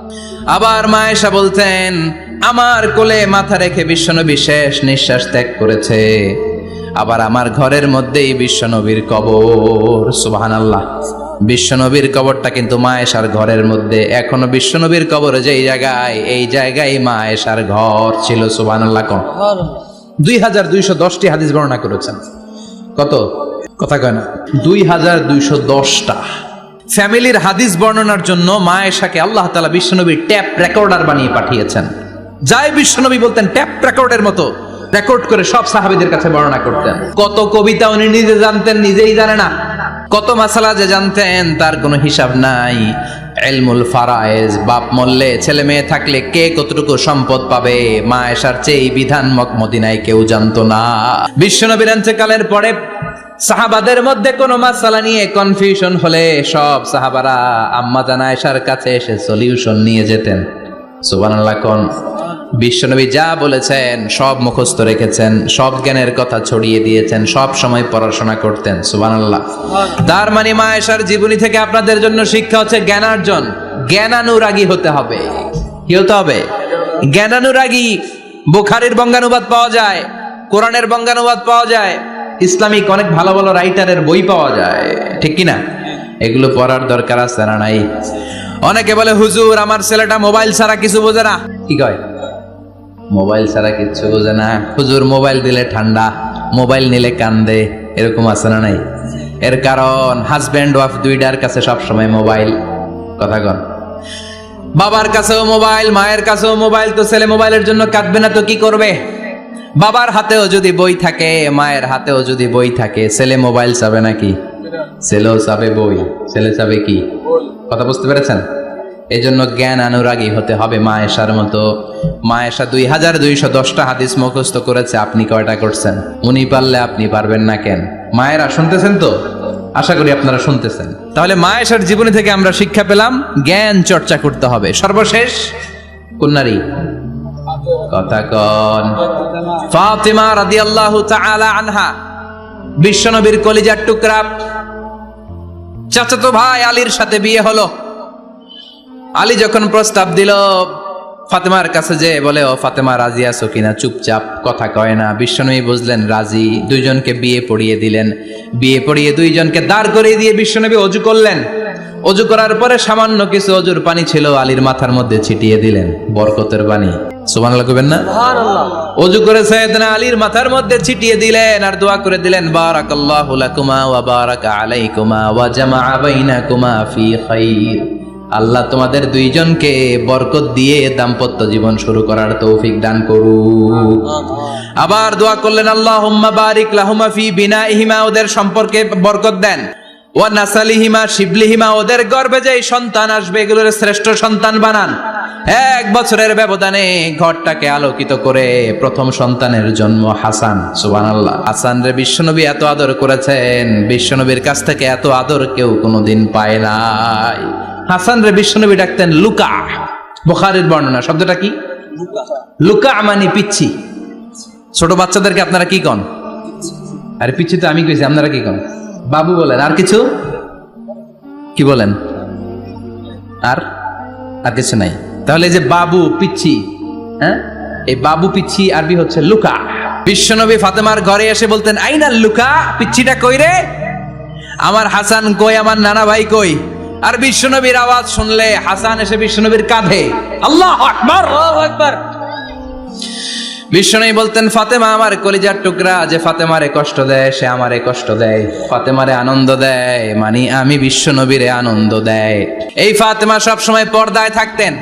আবার মা আয়েশা বলতেন, আমার কোলে মাথা রেখে বিশ্বনবী শেষ নিঃশ্বাস ত্যাগ করেছে, আবার আমার ঘরের মধ্যেই বিশ্বনবীর কবর। সুবহানাল্লাহ। বিশ্বনবীর কবরটা কিন্তু মা আয়েশার ঘরের মধ্যে। এখনো বিশ্বনবীর কবর যেই জায়গায়, এই জায়গায় মা আয়েশার ঘর ছিল। সুবহানাল্লাহ কোন? সুবহানাল্লাহ। 2210টি হাদিস বর্ণনা করেছেন। কত? কথা কয় না, 2210টা। ফ্যামিলির হাদিস বর্ণনার জন্য মা আয়েশাকে আল্লাহ তাআলা বিশ্বনবীর ট্যাপ রেকর্ডার বানিয়ে পাঠিয়েছেন। যাই বিশ্বনবী বলতেন, ট্যাপ রেকর্ডের মতো রেকর্ড করে সব সাহাবীদের কাছে বর্ণনা করতেন। কত কবিতা উনি নিজে জানতেন, নিজেই জানে না। কত মাসালা যে জানতেন তার কোনো হিসাব নাই। ইলমুল ফারায়েজ, বাপ মরলে ছেলে মেয়ে থাকলে কে কতটুকু সম্পদ পাবে, মা আয়েশার চেয়ে এই বিধান মদিনায় কেউ জানতো না। বিশ্বনবীর ইন্তেকালের পরে সাহাবাদের মধ্যে কোনো মাসালা নিয়ে কনফিউশন হলে সব সাহাবারা আম্মা জান আয়েশার কাছে এসে সলিউশন নিয়ে যেতেন। সুবহানাল্লাহ কোন। বিশ্বনবী যা বলেছেন সব মুখস্থ রেখেছেন, সব জ্ঞানের কথা ছড়িয়ে দিয়েছেন, সব সময় পড়াশোনা করতেন। সুবহানাল্লাহ। তার মানে মা আয়েশার জীবনী থেকে আপনাদের জন্য শিক্ষা হচ্ছে জ্ঞানার্জন, জ্ঞানানুরাগী হতে হবে। কি হতে হবে? জ্ঞানানুরাগী। বুখারীর বঙ্গানুবাদ পাওয়া যায়, কোরআনের বঙ্গানুবাদ পাওয়া যায়, ইসলামিক অনেক ভালো ভালো রাইটারের বই পাওয়া যায়, ঠিক কিনা? এগুলো পড়ার দরকার আছে না নাই? অনেকে বলে হুজুর আমার ছেলেটা মোবাইল ছাড়া কিছু বোঝে না। কি কয়? মোবাইল ছাড়া কিচ্ছু বোঝে না। হুজুর মোবাইল দিলে ঠান্ডা, মোবাইল নিলে কান্দে, এরকম আছে না নাই? এর কারণ হাজব্যান্ড ওয়াইফ দুইটার কাছে সবসময় মোবাইল। কথা কন। বাবার কাছেও মোবাইল, মায়ের কাছেও মোবাইল, তো ছেলে মোবাইলের জন্য কাঁদবে না তো কি করবে? বাবার হাতেও যদি বই থাকে, মায়ের হাতেও যদি বই থাকে, ছেলে মোবাইল চাবে নাকি? ছেলেও চাবে বই, ছেলে চাবে কি? কথা বুঝতে পেরেছেন? এই জন্য জ্ঞান অনুরাগী হতে হবে মা আয়েশার মতো। মা আয়েশা 2210টা হাদিস মুখস্থ করেছে, আপনি কয়টা করছেন? উনি পারলে আপনি পারবেন না কেন? মায়েরা শুনতেছেন তো? আশা করি আপনারা শুনতেছেন। তাহলে মা আয়েশার জীবনী থেকে আমরা শিক্ষা পেলাম জ্ঞান চর্চা করতে হবে। সর্বশেষ কোন নারী? কথা কন। ফাতিমা রাদিয়াল্লাহু তাআলা আনহা, বিশ্বনবীর কলিজার টুকরা। চাচাতো ভাই আলীর সাথে বিয়ে হলো। আলী যখন প্রস্তাব দিল ফাতেমার কাছে, যে বলে ও ফাতেমা রাজি আছো কিনা? চুপচাপ, কথা কয় না। বিশ্বনবী বুঝলেন রাজি, দুইজনকে বিয়ে পড়িয়ে দিলেন। বিয়ে পড়িয়ে দুইজনকে দাঁড় করিয়ে দিয়ে বিশ্বনবী ওযু করলেন। ওযু করার পরে সামান্য কিছু ওযুর পানি ছিল আলীর মাথার মধ্যে ছিটিয়ে দিলেন, বরকতের পানি। সুবহানাল্লাহ কইবেন না? সুবহানাল্লাহ। ওযু করে সাইয়েদনা আলীর মাথার মধ্যে ছিটিয়ে দিলেন আর দোয়া করে দিলেন, বারাকাল্লাহু লাকুমা ওয়া বারাকা আলাইকুমা ওয়া জামাআ বাইনাকুমা ফি খাইর। আল্লাহ তোমাদের দুইজনকে বরকত দিয়ে দাম্পত্য জীবন শুরু করার তৌফিক দান করুক। আবার দোয়া করলেন, আল্লাহুম্মা বারিক লাহুমা ফি বিনাইহিমা, ওদের সম্পর্কে বরকত দেন। ওয়া নাসালিহিমা, শিবলিহিমা, ওদের গর্ভে যে সন্তান আসবে এগুলোর শ্রেষ্ঠ সন্তান বানান। 1 বছরের ব্যবধানে ঘরটাকে আলোকিত করে প্রথম সন্তানের জন্ম হাসান। সুবহানাল্লাহ। হাসান রে বিশ্বনবী এত আদর করেছেন, বিশ্বনবীর কাছ থেকে এত আদর কেউ কোনোদিন পায় নাই। হাসান রে বিশ্বনবী ডাকতেন লুকা। বুখারীর বর্ণনা। শব্দটা কি? লুকা মানে পিচ্ছি। ছোট বাচ্চাদেরকে আপনারা কি কন? আরে পিচ্ছি তো আমি কইছি, আপনারা কি কন? বাবু বলেন। আর কিছু কি বলেন? আর আর কিছু নাই। তাহলে এই যে বাবু পিচ্ছি, হ্যাঁ, এই বাবু পিচ্ছি আরবি হচ্ছে লুকা। বিশ্বনবী ফাতেমার ঘরে এসে বলতেন, আইনাল লুকা, পিচ্ছিটা কই রে? আমার হাসান কই, আমার নানা ভাই কই? আর বিশ্বনবীর আওয়াজ শুনলে হাসান এসে বিশ্বনবীর কাঁধে। আল্লাহু আকবার, আল্লাহু আকবার। বিশ্বনবী বলতেন, ফাতেমা আমার কলিজার টুকরা, যে ফাতেমারে কষ্ট দেয় সে আমারে কষ্ট দেয়, ফাতেমারে আনন্দ দেয় মানে আমি বিশ্বনবীরে আনন্দ দেয়। এই ফাতেমা সব সময় পর্দায় থাকতেন,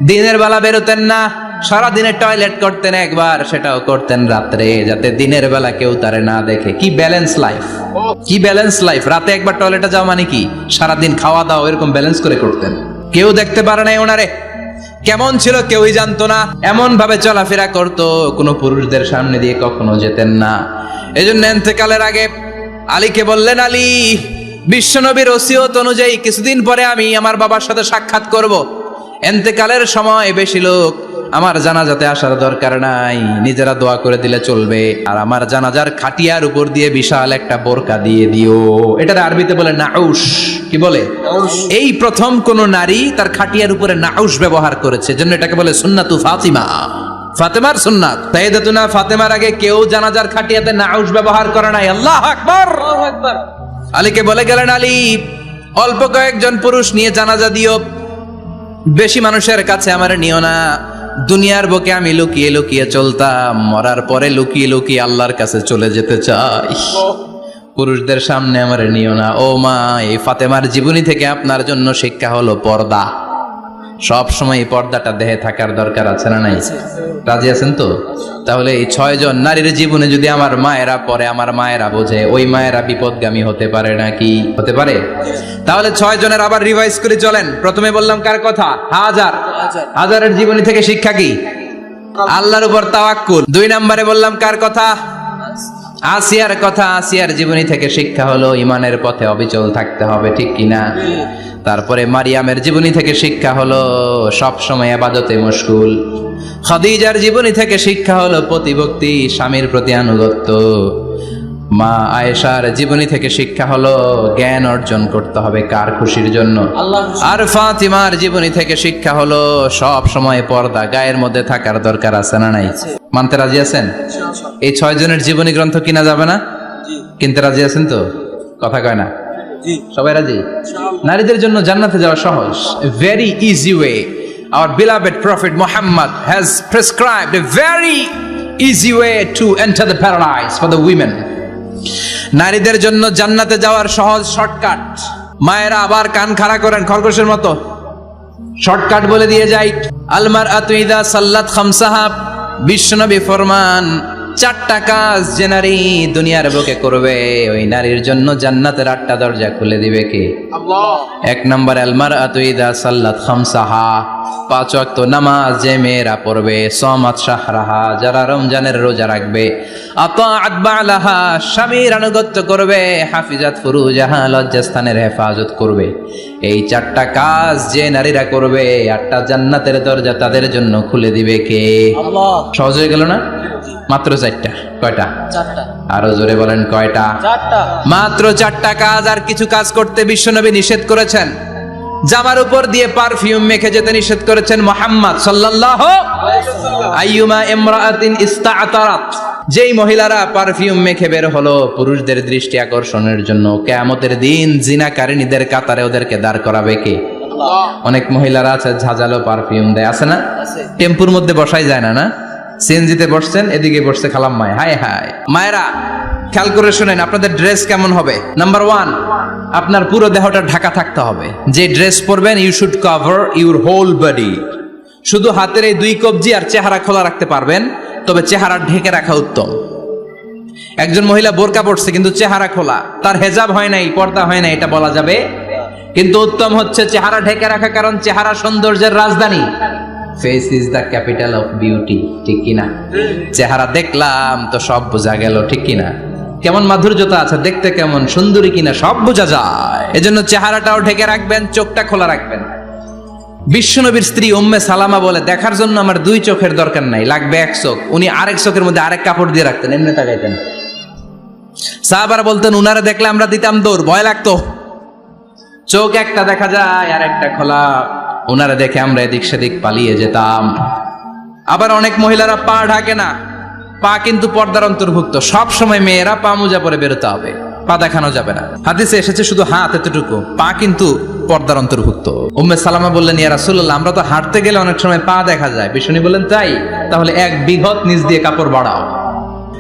দিনের বেলা বেরোতেন না, সারা দিনে টয়লেট করতেন একবার, সেটাও করতেন রাত্রে, যাতে দিনের বেলা কেউ তারে না দেখে। কি ব্যালেন্স লাইফ, কি ব্যালেন্স লাইফ! রাতে একবার টয়লেটে যাওয়া মানে কি সারাদিন খাওয়া দাওয়া এরকম ব্যালেন্স করে করতেন। কেউ দেখতে পারে নাই ওনারে কেমন ছিল, কেউই জানতো না। এমন ভাবে চলাফেরা করতো, কোনো পুরুষদের সামনে দিয়ে কখনো যেতেন না। এজন্য ইন্তেকালের আগে আলীকে বললেন, আলী, বিশ্বনবীর ওসিয়ত অনুযায়ী কিছুদিন পরে আমি আমার বাবার সাথে সাক্ষাৎ করব। ইন্তেকালের সময় বেশি লোক আমার জানাজাতে আসার দরকার নাই, নিজেরা দোয়া করে দিলে চলবে। আর আমার জানাজার খাটিয়ার উপর দিয়ে বিশাল একটা বোরকা দিয়ে দিও। এটার আরবিতে বলে নাউশ। কি বলে? এই প্রথম কোন নারী তার খাটিয়ার উপরে নাউশ ব্যবহার করেছে, জন্য এটাকে বলে সুন্নাতু ফাতিমা। ফাতেমার সুন্নাত। সাইয়েদাতুনা ফাতেমার আগে কেউ জানাজার খাটিয়াতে নাউশ ব্যবহার করে নাই। আল্লাহু আকবার, আল্লাহু আকবার। আলীকে বলে গেলেন, আলী, অল্প কয়েকজন পুরুষ নিয়ে জানাজা দিও, বেশি মানুষের কাছে আমার নিও না। দুনিয়ার বুকে আমি লুকিয়ে লুকিয়ে চলতাম, মরার পরে লুকিয়ে লুকিয়ে আল্লাহর কাছে চলে যেতে চাই, পুরুষদের সামনে আমার নিও না। ও মা, এই ফাতেমার জীবনী থেকে আপনার জন্য শিক্ষা হলো পর্দা। সব সময় এই পর্দাটা দেহে থাকার দরকার আছে না নাই? রাজি আছেন তো? তাহলে এই 6 জন নারীর জীবনে যদি আমার মায়েরা পড়ে, আমার মায়েরা বোঝে, ওই মায়েরা বিপদগামী হতে পারে নাকি? হতে পারে। তাহলে 6 জনের আবার রিভাইজ করে চলেন। প্রথমে বললাম কার কথা? হাজারের জীবনী থেকে শিক্ষা কি? আল্লাহর উপর তাওয়াক্কুল। 2 নম্বরে বললাম কার কথা? আসিয়ার কথা, আসিয়ার জীবনী থেকে শিক্ষা হলো ইমানের পথে অবিচল থাকতে হবে, ঠিক কিনা? তারপরে মারিয়ামের জীবনী থেকে শিক্ষা হলো সব সময় ইবাদতে মশগুল। খাদিজার জীবনী থেকে শিক্ষা হলো প্রতিভক্তি, স্বামীর প্রতি আনুগত্য। মা আয়েশার জীবনী থেকে শিক্ষা হলো জ্ঞান অর্জন করতে হবে কার খুশির জন্য? আল্লাহ। আর ফাতিমার জীবনী থেকে শিক্ষা হলো সব সময় পর্দা গায়ের মধ্যে থাকার দরকার আছে না নাই? মানতে রাজি আছেন? এই 6 জনের জীবনী গ্রন্থ কিনা যাবে না? জি কিনতে রাজি আছেন তো? কথা কয় না জি সবাই রাজি? নারীদের জন্য জান্নাতে যাওয়া সহজ, very easy way. Our beloved Prophet Muhammad has prescribed a very easy way to enter the paradise for the women. নারীদের জন্য জান্নাতে যাওয়ার সহজ শর্টকাট। মায়েরা আবার কান খাড়া করেন খরগোশের মতো, শর্টকাট বলে দিয়ে যাই। আলমার আতুইদা সাল্লাত খামসাহা, বিশ্বনবী ফরমান 4টা কাজ যে নারী দুনিয়ার বুকে করবে ওই নারীর জন্য জান্নাতের 8টা দরজা খুলে দিবে কে? আল্লাহ। 1 নম্বর আলমার আতুইদা সাল্লাত খামসাহা, 5 ওয়াক্ত নামাজ যে মেয়েরা পড়বে, সমাত শাহরাহা যারা রমজানের রোজা রাখবে, আতাআত বালাহা স্বামীর আনুগত্য করবে, হাফিজাত ফুরুজাহা লজ্জাস্থানের হেফাজত করবে। এই 4টা কাজ যে নারীরা করবে 8টা জান্নাতের দরজা তাদের জন্য খুলে দিবে কে? আল্লাহ। সহজ হয়ে গেল না? মাত্র 4টা। কয়টা? 4টা। আরো জোরে বলেন কয়টা? 4টা। মাত্র 4টা কাজ। আর কিছু কাজ করতে বিশ্বনবী নিষেধ করেছেন। জামার উপর দিয়ে পারফিউম মেখে যেতে নিষেধ করেছেন মুহাম্মদ সাল্লাল্লাহু আইয়ুমা ইমরাআতিন ইস্তাআতারাত, যেই মহিলারা পারফিউম মেখে বের হলো পুরুষদের দৃষ্টি আকর্ষণের জন্য, কিয়ামতের দিন জিনাকারিনীদের কাতারে ওদেরকে দাঁড় করাবে কে? আল্লাহ। অনেক মহিলারা আছে ঝাঁঝালো পারফিউম দেয়, আছে না? আছে। টেম্পুর মধ্যে বসাই যায় না, না সিএনজিতে বসছেন, এদিকে বসছে খালাম মায়, হায় হায়। মায়েরা খেয়াল করে শুনেন, আপনাদের ড্রেস কেমন হবে? নাম্বার 1, আপনার পুরো দেহটা ঢাকা থাকতে হবে। যে ড্রেস পরবেন you should cover your whole body. শুধু হাতের এই 2 কবজি আর চেহারা খোলা রাখতে পারবেন, তবে চেহারা ঢেকে রাখা উত্তম। একজন মহিলা বোরকা পড়ছে কিন্তু চেহারা খোলা, তার হেজাব হয় নাই, পর্দা হয় নাই, এটা বলা যাবে? কিন্তু উত্তম হচ্ছে চেহারা ঢেকে রাখা, কারণ চেহারা সৌন্দর্যের রাজধানী। Face is the capital of beauty, ঠিক কিনা? চেহারা দেখলাম তো সব বোঝা গেল, ঠিক কিনা? কেমন মাধুর্যতা আছে, দেখতে কেমন সুন্দরী কিনা সব বোঝা যায়। এজন্য চেহারাটাও ঢেকে রাখবেন, চোখটা খোলা রাখবেন। বিশ্বনবীর স্ত্রী উম্মে সালামা বলে, দেখার জন্য আমার 2 চোখের দরকার নাই, লাগবে 1 চোখ। উনি আরেক চোখের মধ্যে আরেক কাপড় দিয়ে রাখতেন, এমনি তাকাইতেন। সাহাবারা বলতেন উনারে দেখলে আমরা দিতাম দৌড়, ভয় লাগতো। চোখ একটা দেখা যায় আর একটা খোলা, ওনারা দেখে আমরা এদিক সেদিক পালিয়ে যেতাম। আবার অনেক মহিলারা পা ঢাকে না, পা কিন্তু পর্দার অন্তর্ভুক্ত। সব সময় মেয়েরা পা মোজা পরে বেরোতে হবে, পা দেখানো যাবে না। হাদিসে এসেছে শুধু হাত এতটুকু, পা কিন্তু পর্দার অন্তর্ভুক্ত। উম্মে সালামা বললেন, ইয়া রাসূলুল্লাহ, আমরা তো হাঁটতে গেলে অনেক সময় পা দেখা যায়। বিষ্ণু বললেন, তাই? তাহলে 1 বিঘত নিচ দিয়ে কাপড় বাড়াও।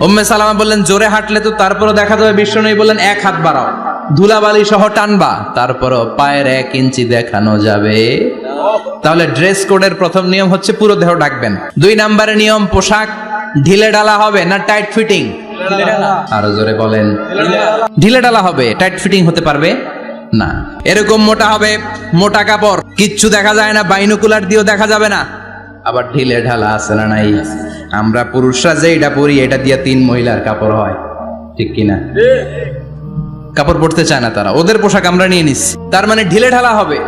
উম্মে সালামা বললেন, জোরে হাঁটলে তো তারপরও দেখা যাবে। বিষ্ণু বললেন, 1 হাত বাড়াও, ধুলাবালি সহ টানবা, তারপরও পায়ের 1 ইঞ্চি দেখানো যাবে। তাহলে ড্রেস কোডের প্রথম নিয়ম হচ্ছে পুরো দেহ ঢাকবেন। 2 নম্বরের নিয়ম, পোশাক ঢিলে ডালা হবে না টাইট ফিটিং? আরো জোরে বলেন। ঢিলে ডালা হবে, টাইট ফিটিং হতে পারবে না। এরকম মোটা হবে, মোটা কাপড়, কিচ্ছু দেখা যায় না, বাইনোকুলার দিয়েও দেখা যাবে না। আবার ঢিলে ঢালা আছে না নাই? আমরা পুরুষরা যে এটা পরি, এটা দিয়ে 3 মহিলার কাপড় হয়, ঠিক কিনা? কাপড় পরতে চায় না তারা, ওদের পোশাক আমরা নিয়ে নিচ্ছি। তার মানে ঢিলে ঢালা হবে,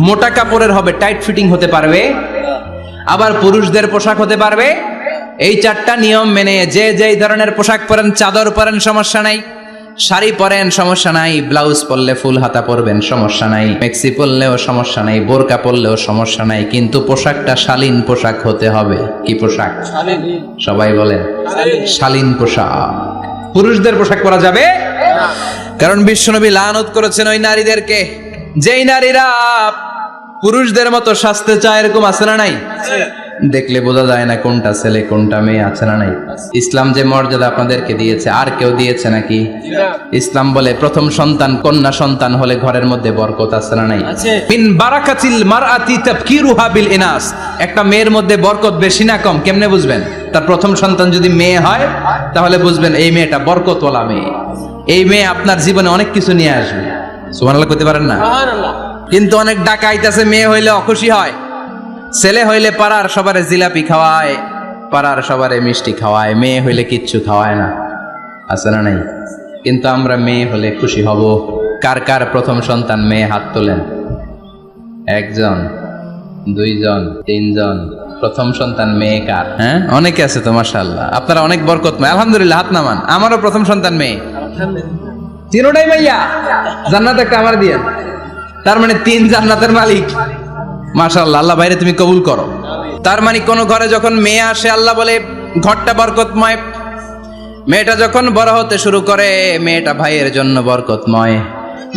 মোটা কাপড়ের হবে, টাইট ফিটিং হতে পারবে। আবার পুরুষদের পোশাক হতে পারবে। এই 4টা নিয়ম মেনে যে যেই ধরনের পোশাক পরেন, চাদর পরেন সমস্যা নাই, শাড়ি পরেন সমস্যা নাই, ব্লাউজ পরলে ফুল হাতা পরবেন সমস্যা নাই, মেক্সি পরলেও সমস্যা নাই, বোরকা পরলেও সমস্যা নাই, কিন্তু পোশাকটা শালীন পোশাক হতে হবে। কি পোশাক? সবাই বলেন, শালীন পোশাক। পুরুষদের পোশাক পরা যাবে? কারণ বিশ্বনবী লানত করেছেন ওই নারীদেরকে যেই নারীরা পুরুষদের মতো সাজতে চায়। এরকম আছে না নাই? দেখলে বোঝা যায় না কোনটা ছেলে কোনটা মেয়ে, আছে না নাই? ইসলাম যে মর্যাদা আপনাদেরকে দিয়েছে আর কেউ দিয়েছে নাকি? ইসলাম বলে প্রথম সন্তান কন্যা সন্তান হলে ঘরের মধ্যে বরকত, আছে না নাই? মিন বারাকাতিল মারআতি তাফকিরুহা বিল ইনাস। একটা মেয়ের মধ্যে বরকত বেশি না কম কেমনে বুঝবেন? তার প্রথম সন্তান যদি মেয়ে হয় তাহলে বুঝবেন এই মেয়েটা বরকতওয়ালা মেয়ে। এই মেয়ে আপনার জীবনে অনেক কিছু নিয়ে আসবে। সুবহানাল্লাহ কইতে পারেন না? কিন্তু অনেক ডাকাইত আছে, মেয়ে হইলে অখুশি হয়, ছেলে হইলে পাড়ার সবারে জিলাপি খাওয়ায়, পাড়ার সবারে মিষ্টি খাওয়ায়, মেয়ে হইলে কিচ্ছু খাওয়ায় না। আছে না নাই? কিন্তু আমরা মেয়ে হলে খুশি হব। কার কার প্রথম সন্তান মেয়ে? হাত তোলেন। একজন, দুইজন, তিনজন। প্রথম সন্তান মেয়ে কার? হ্যাঁ, অনেকে আছে তো মাশাআল্লাহ। আপনারা অনেক বরকতময়, আলহামদুলিল্লাহ। হাত নামান। আমারও প্রথম সন্তান মেয়ে। তিনটাই মাইয়া, জান্নাত একটা আমার দিয়ে। তার মানে 3 জান্নাতের মালিক। মাশাআল্লাহ, আল্লাহ বাইরে তুমি কবুল করো। তার মানে কোন ঘরে যখন মেয়ে আসে, আল্লাহ বলে ঘরটা বরকতময়। মেয়েটা যখন বড় হতে শুরু করে, মেয়েটা ভাইয়ের জন্য বরকতময়।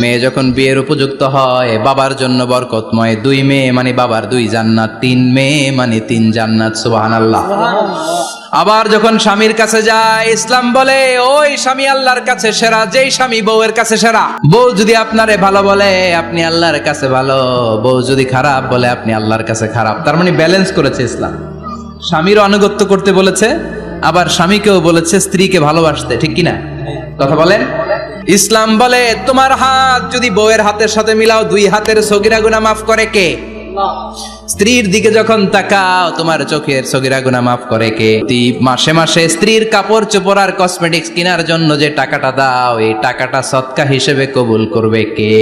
মেয়ে যখন বিয়ের উপযুক্ত হয়, বাবার জন্য বরকতময়। 2 মেয়ে মানে বাবার 2 জান্নাত, 3 মেয়ে মানে 3 জান্নাত। সুবহানাল্লাহ। আবার যখন স্বামীর কাছে যায়, ইসলাম বলে ওই স্বামী আল্লাহর কাছে সেরা, যেই স্বামী বউয়ের কাছে সেরা। বউ যদি আপনারে ভালো বলে, আপনি আল্লাহর কাছে ভালো। বউ যদি খারাপ বলে, আপনি আল্লাহর কাছে খারাপ। তার মানে ব্যালেন্স করেছে ইসলাম। স্বামীরও আনুগত্য করতে বলেছে, আবার স্বামীকেও বলেছে স্ত্রীকে ভালোবাসতে। ঠিক কিনা? কথা বলেন। ইসলাম বলে তোমার হাত যদি বউয়ের হাতের সাথে মিলাও, 2 হাতের সগীরা গুনাহ মাফ করে কে? স্ত্রীর দিকে যখন তাকাও, তোমার চোখের সগীরা গুনাহ মাফ করে কে? মাসে মাসে স্ত্রীর কাপড় চোপড় আর কসমেটিক্স কেনার জন্য যে টাকাটা দাও, এই টাকাটা সদকা হিসেবে কবুল করবে কে?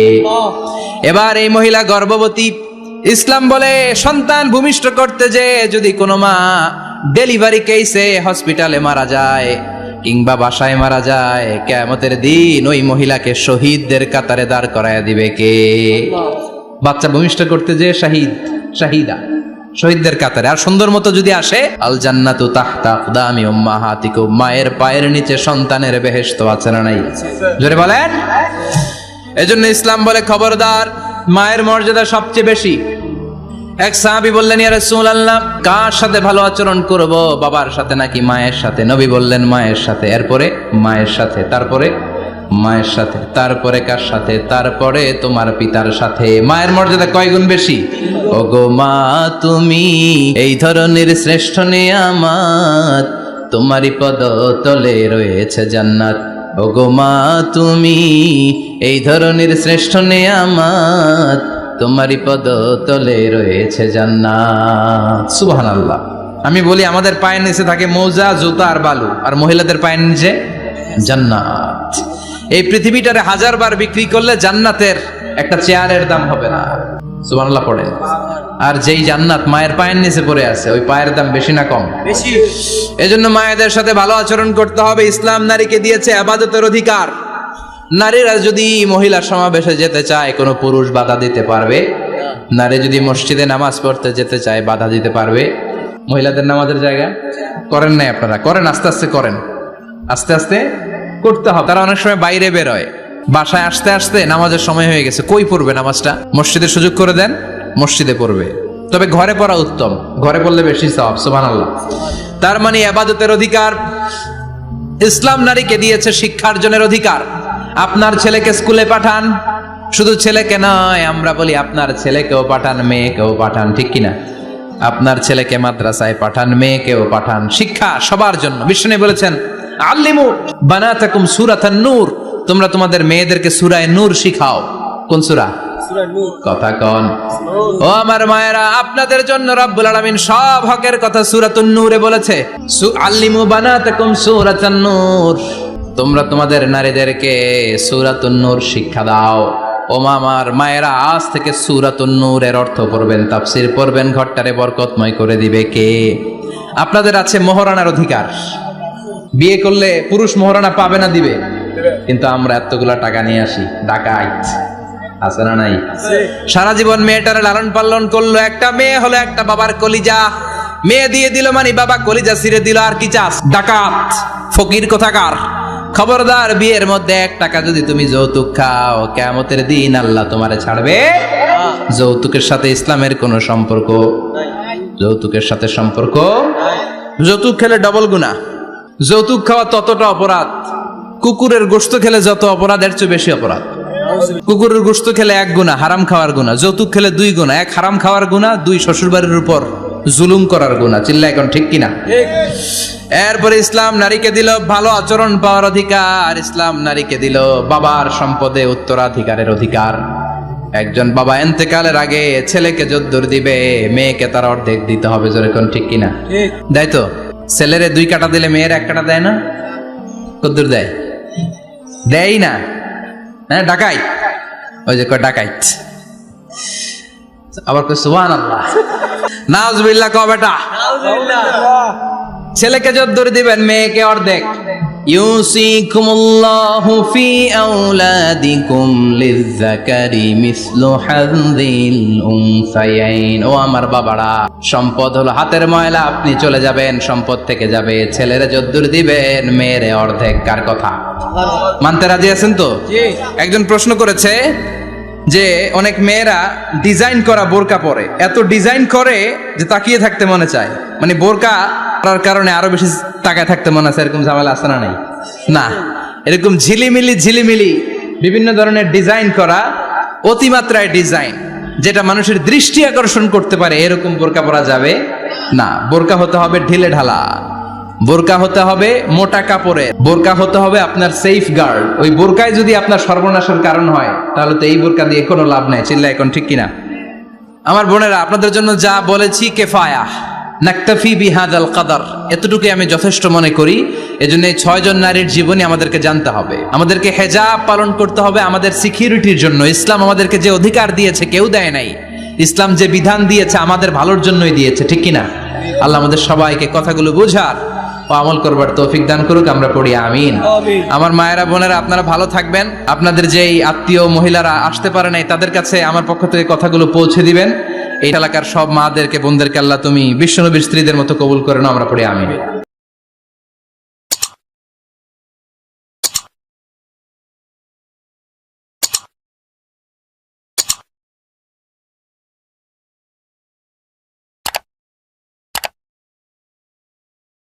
এবার এই মহিলা গর্ভবতী। ইসলাম বলে সন্তান ভূমিষ্ঠ করতে যে যদি কোনো মা ডেলিভারি কেসে হসপিটালে মারা যায় কিংবা বাসায় মারা যায়, কিয়ামতের দিন ওই মহিলাকে শহীদদের কাতারে দাঁড় করায় দিবে কে? বাচ্চা ভূমিষ্ঠ করতে যে শাহিদা, শহীদদের কাতারে। আর সুন্দর মতো যদি আসে, আল জান্নাতু তাহতা আকদামি উম্মাহাতিকুম, মায়ের পায়ের নিচে সন্তানের বেহেশত আছে না নাই? জোরে বলেন। এজন্য ইসলাম বলে খবরদার, মায়ের মর্যাদা সবচেয়ে বেশি। এক সাহাবী বললেন, ইয়া রাসূলুল্লাহ, কার সাথে ভালো আচরণ করব? বাবার সাথে নাকি মায়ের সাথে? নবী বললেন মায়ের সাথে। এরপরে মায়ের সাথে, তারপরে মায়ের সাথে, তারপরে কার সাথে? তারপরে তোমার পিতার সাথে। মায়ের মর্যাদা কয় গুণ বেশি? ওগো মা তুমি এই ধরনের শ্রেষ্ঠ নিয়ামত, তোমারই পদ তলে রয়েছে জান্নাত। ওগো মা তুমি এই ধরনের শ্রেষ্ঠ নিয়ামত, তোমারই পদ তলে রয়েছে জান্নাত। সুবহানাল্লাহ। আমি বলি আমাদের পায়ের নিচে থাকে মৌজা, জুতা আর বালু, আর মহিলাদের পায়ের নিচে জান্নাত। এই পৃথিবীটারে 1000 বার বিক্রি করলে জান্নাতের একটা চেয়ারের দাম হবে না। সুবহানাল্লাহ পড়েন। আর যেই জান্নাত মায়ের পায়ের নিচে পড়ে আছে, ওই পায়ের দাম বেশি না কম? বেশি। এজন্য মায়েদের সাথে ভালো আচরণ করতে হবে। ইসলাম নারীকে দিয়েছে ইবাদতের অধিকার। নারীরা যদি মহিলা সমাবেশে যেতে চায়, কোনো পুরুষ বাধা দিতে পারবে? নারী যদি মসজিদে নামাজ পড়তে যেতে চায়, বাধা দিতে পারবে? মহিলাদের নামাজের জায়গা করেন নাই আপনারা? করেন, আস্তে আস্তে করেন, আস্তে আস্তে করতে হবে। তারা অনেক সময় বাইরে বেরোয়, বাসায় আসতে আসতে নামাজের সময় হয়ে গেছে, কই পড়বে নামাজটা? মসজিদের সুযোগ করে দেন, মসজিদে পড়বে। তবে ঘরে পড়া উত্তম, ঘরে পড়লে বেশি সওয়াব। সুবহানাল্লাহ। তার মানে ইবাদতের অধিকার ইসলাম নারীকে দিয়েছে, শিক্ষার্জনের অধিকার। আপনার ছেলেকে স্কুলে পাঠান, শুধু ছেলেকে নয়, আমরা বলি আপনার ছেলেকেও পাঠান, মেয়েকেও পাঠান। ঠিক কিনা? আপনার ছেলেকে মাদ্রাসায় পাঠান, মেয়েকেও পাঠান। শিক্ষা সবার জন্য। বিষ্ণু বলেছেন, আল্লিমু বানাতাকুম সূরাতান নূর, তোমরা তোমাদের মেয়েদেরকে সূরা নূর শিখাও। কোন সূরা? সূরা নূর। কথা কন। ও আমার মায়েরা, আপনাদের জন্য রব্বুল আলামিন সব হকের কথা সূরাতুন নূরে বলেছে। আল্লিমু বানাতাকুম সূরাতান নূর, তোমরা তোমাদের নারীদেরকে সূরাতুন নূর শিক্ষা দাও। ও আমার মায়েরা, আজ থেকে সূরাতুন নূরের অর্থ পড়বেন, তাফসীর পড়বেন, ঘরটারে বরকতময় করে দিবে কে? আপনাদের আছে মোহরানার অধিকার। বিয়ে করলে পুরুষ মোহরানা পাবে না? দিবে। কিন্তু আমরা এতগুলা টাকা নিয়ে আসি, ডাকাইত আছে না নাই? সারা জীবন মেয়েটারে লালন পালন করলো, একটা মেয়ে হলো একটা বাবার কলিজা। মেয়ে দিয়ে দিল মানে বাবা কলিজা ছিঁড়ে দিল, আর কি চাস? ডাকাত, ফকির কোথাকার। খবরদার, বিয়ের মধ্যে 1 টাকা যদি তুমি যৌতুক খাও, কিয়ামতের দিন আল্লাহ তোমারে ছাড়বে। যৌতুকের সাথে ইসলামের কোনো সম্পর্ক? যৌতুকের সাথে সম্পর্ক। যৌতুক খেলে ডবল গুনাহ। যৌতুক খাওয়া ততটা অপরাধ, কুকুরের গোশত খেলে যত অপরাধ, এর চেয়ে বেশি অপরাধ। কুকুরের গোশত খেলে 1 গুনাহ, হারাম খাওয়ার গুনাহ। যৌতুক খেলে 2 গুনাহ, 1 হারাম খাওয়ার গুনাহ, 2 শ্বশুরবাড়ির উপর জুলুম করার গুনাহ। চিল্লা এখন ঠিক কিনা? এরপরে ইসলাম নারীকে দিল ভালো আচরণ পাওয়ার অধিকার। ইসলাম নারীকে দিল বাবার সম্পদে উত্তরাধিকারের অধিকার। একজন বাবা ইন্তেকালের আগে ছেলেকে যদ্দুর দিবে, মেয়েকে তার অর্ধেক দিতে হবে। যেরকম ঠিক কিনা? দেয় তো? ছেলেরে 2 কাটা দিলে মেয়ের 1 কাটা দেয় না? কদ্দুর দেয়? দেয় না, হ্যাঁ ডাকাইত, ওই যে কয় ডাকাইত। আবার কয় সুবহানাল্লাহ, নাউজুবিল্লাহ কও বেটা। ছেলেকে যদ্দুর দিবেন, মেয়েকে অর্ধেক। ইউসিকুমুল্লাহু ফি আওলাদিকুম লিযযাকারি মিসলু হাযযিল উনসায়াইন। ও আমার বাবারা, সম্পদ হলো হাতের ময়লা, আপনি চলে যাবেন, সম্পদ থেকে যাবে। ছেলেরে যদ্দুর দিবেন, মেয়েরে অর্ধেক। কার কথা মানতে রাজি আছেন তো? একজন প্রশ্ন করেছে যে অনেক মেয়েরা ডিজাইন করা বোরকা পরে, এত ডিজাইন করে যে তাকিয়ে থাকতে মনে চায়, মানে বোরকা পরার কারণে আরো বেশি তাকায় থাকতে মনে আছে, এরকম ঝামেলা আছে না? নাই না, এরকম ঝিলিমিলি বিভিন্ন ধরনের ডিজাইন করা, অতিমাত্রায় ডিজাইন, যেটা মানুষের দৃষ্টি আকর্ষণ করতে পারে, এরকম বোরকা পরা যাবে না। বোরকা হতে হবে ঢিলে ঢালা, বোরকা হতে হবে মোটা কাপড়ে, বোরকা হতে হবে আপনার সেফ গার্ড। ওই বোরকায় যদি আপনার সর্বনাশের কারণ হয়, তাহলে তো এই বোরকা দিয়ে কোনো লাভ নাই। চিল্লা এখন ঠিক কিনা? আমার বোনেরা, আপনাদের জন্য যা বলেছি কেফায়া, নাকতাফি বিহাদাল কাদার, এতটুকুই আমি যথেষ্ট মনে করি। এজন্য এই 6 জন নারীর জীবনী আমাদেরকে জানতে হবে, আমাদেরকে হেজাব পালন করতে হবে আমাদের সিকিউরিটির জন্য। ইসলাম আমাদেরকে যে অধিকার দিয়েছে কেউ দেয় নাই, ইসলাম যে বিধান দিয়েছে আমাদের ভালোর জন্যই দিয়েছে, ঠিক কিনা? আল্লাহ আমাদের সবাইকে কথাগুলো বোঝার ও আমল করবার তৌফিক দান করুক, আমরা পড়ি আমিন। আমার মায়েরা বোনেরা, আপনারা ভালো থাকবেন। আপনাদের যেই আত্মীয় মহিলারা আসতে পারে নাই, তাদের কাছে আমার পক্ষ থেকে কথাগুলো পৌঁছে দিবেন। এই এলাকার সব মাদেরকে বোনদেরকে আল্লাহ তুমি বিশ্বনবীর স্ত্রীদের মতো কবুল করে নাও, আমরা পড়ি আমিন।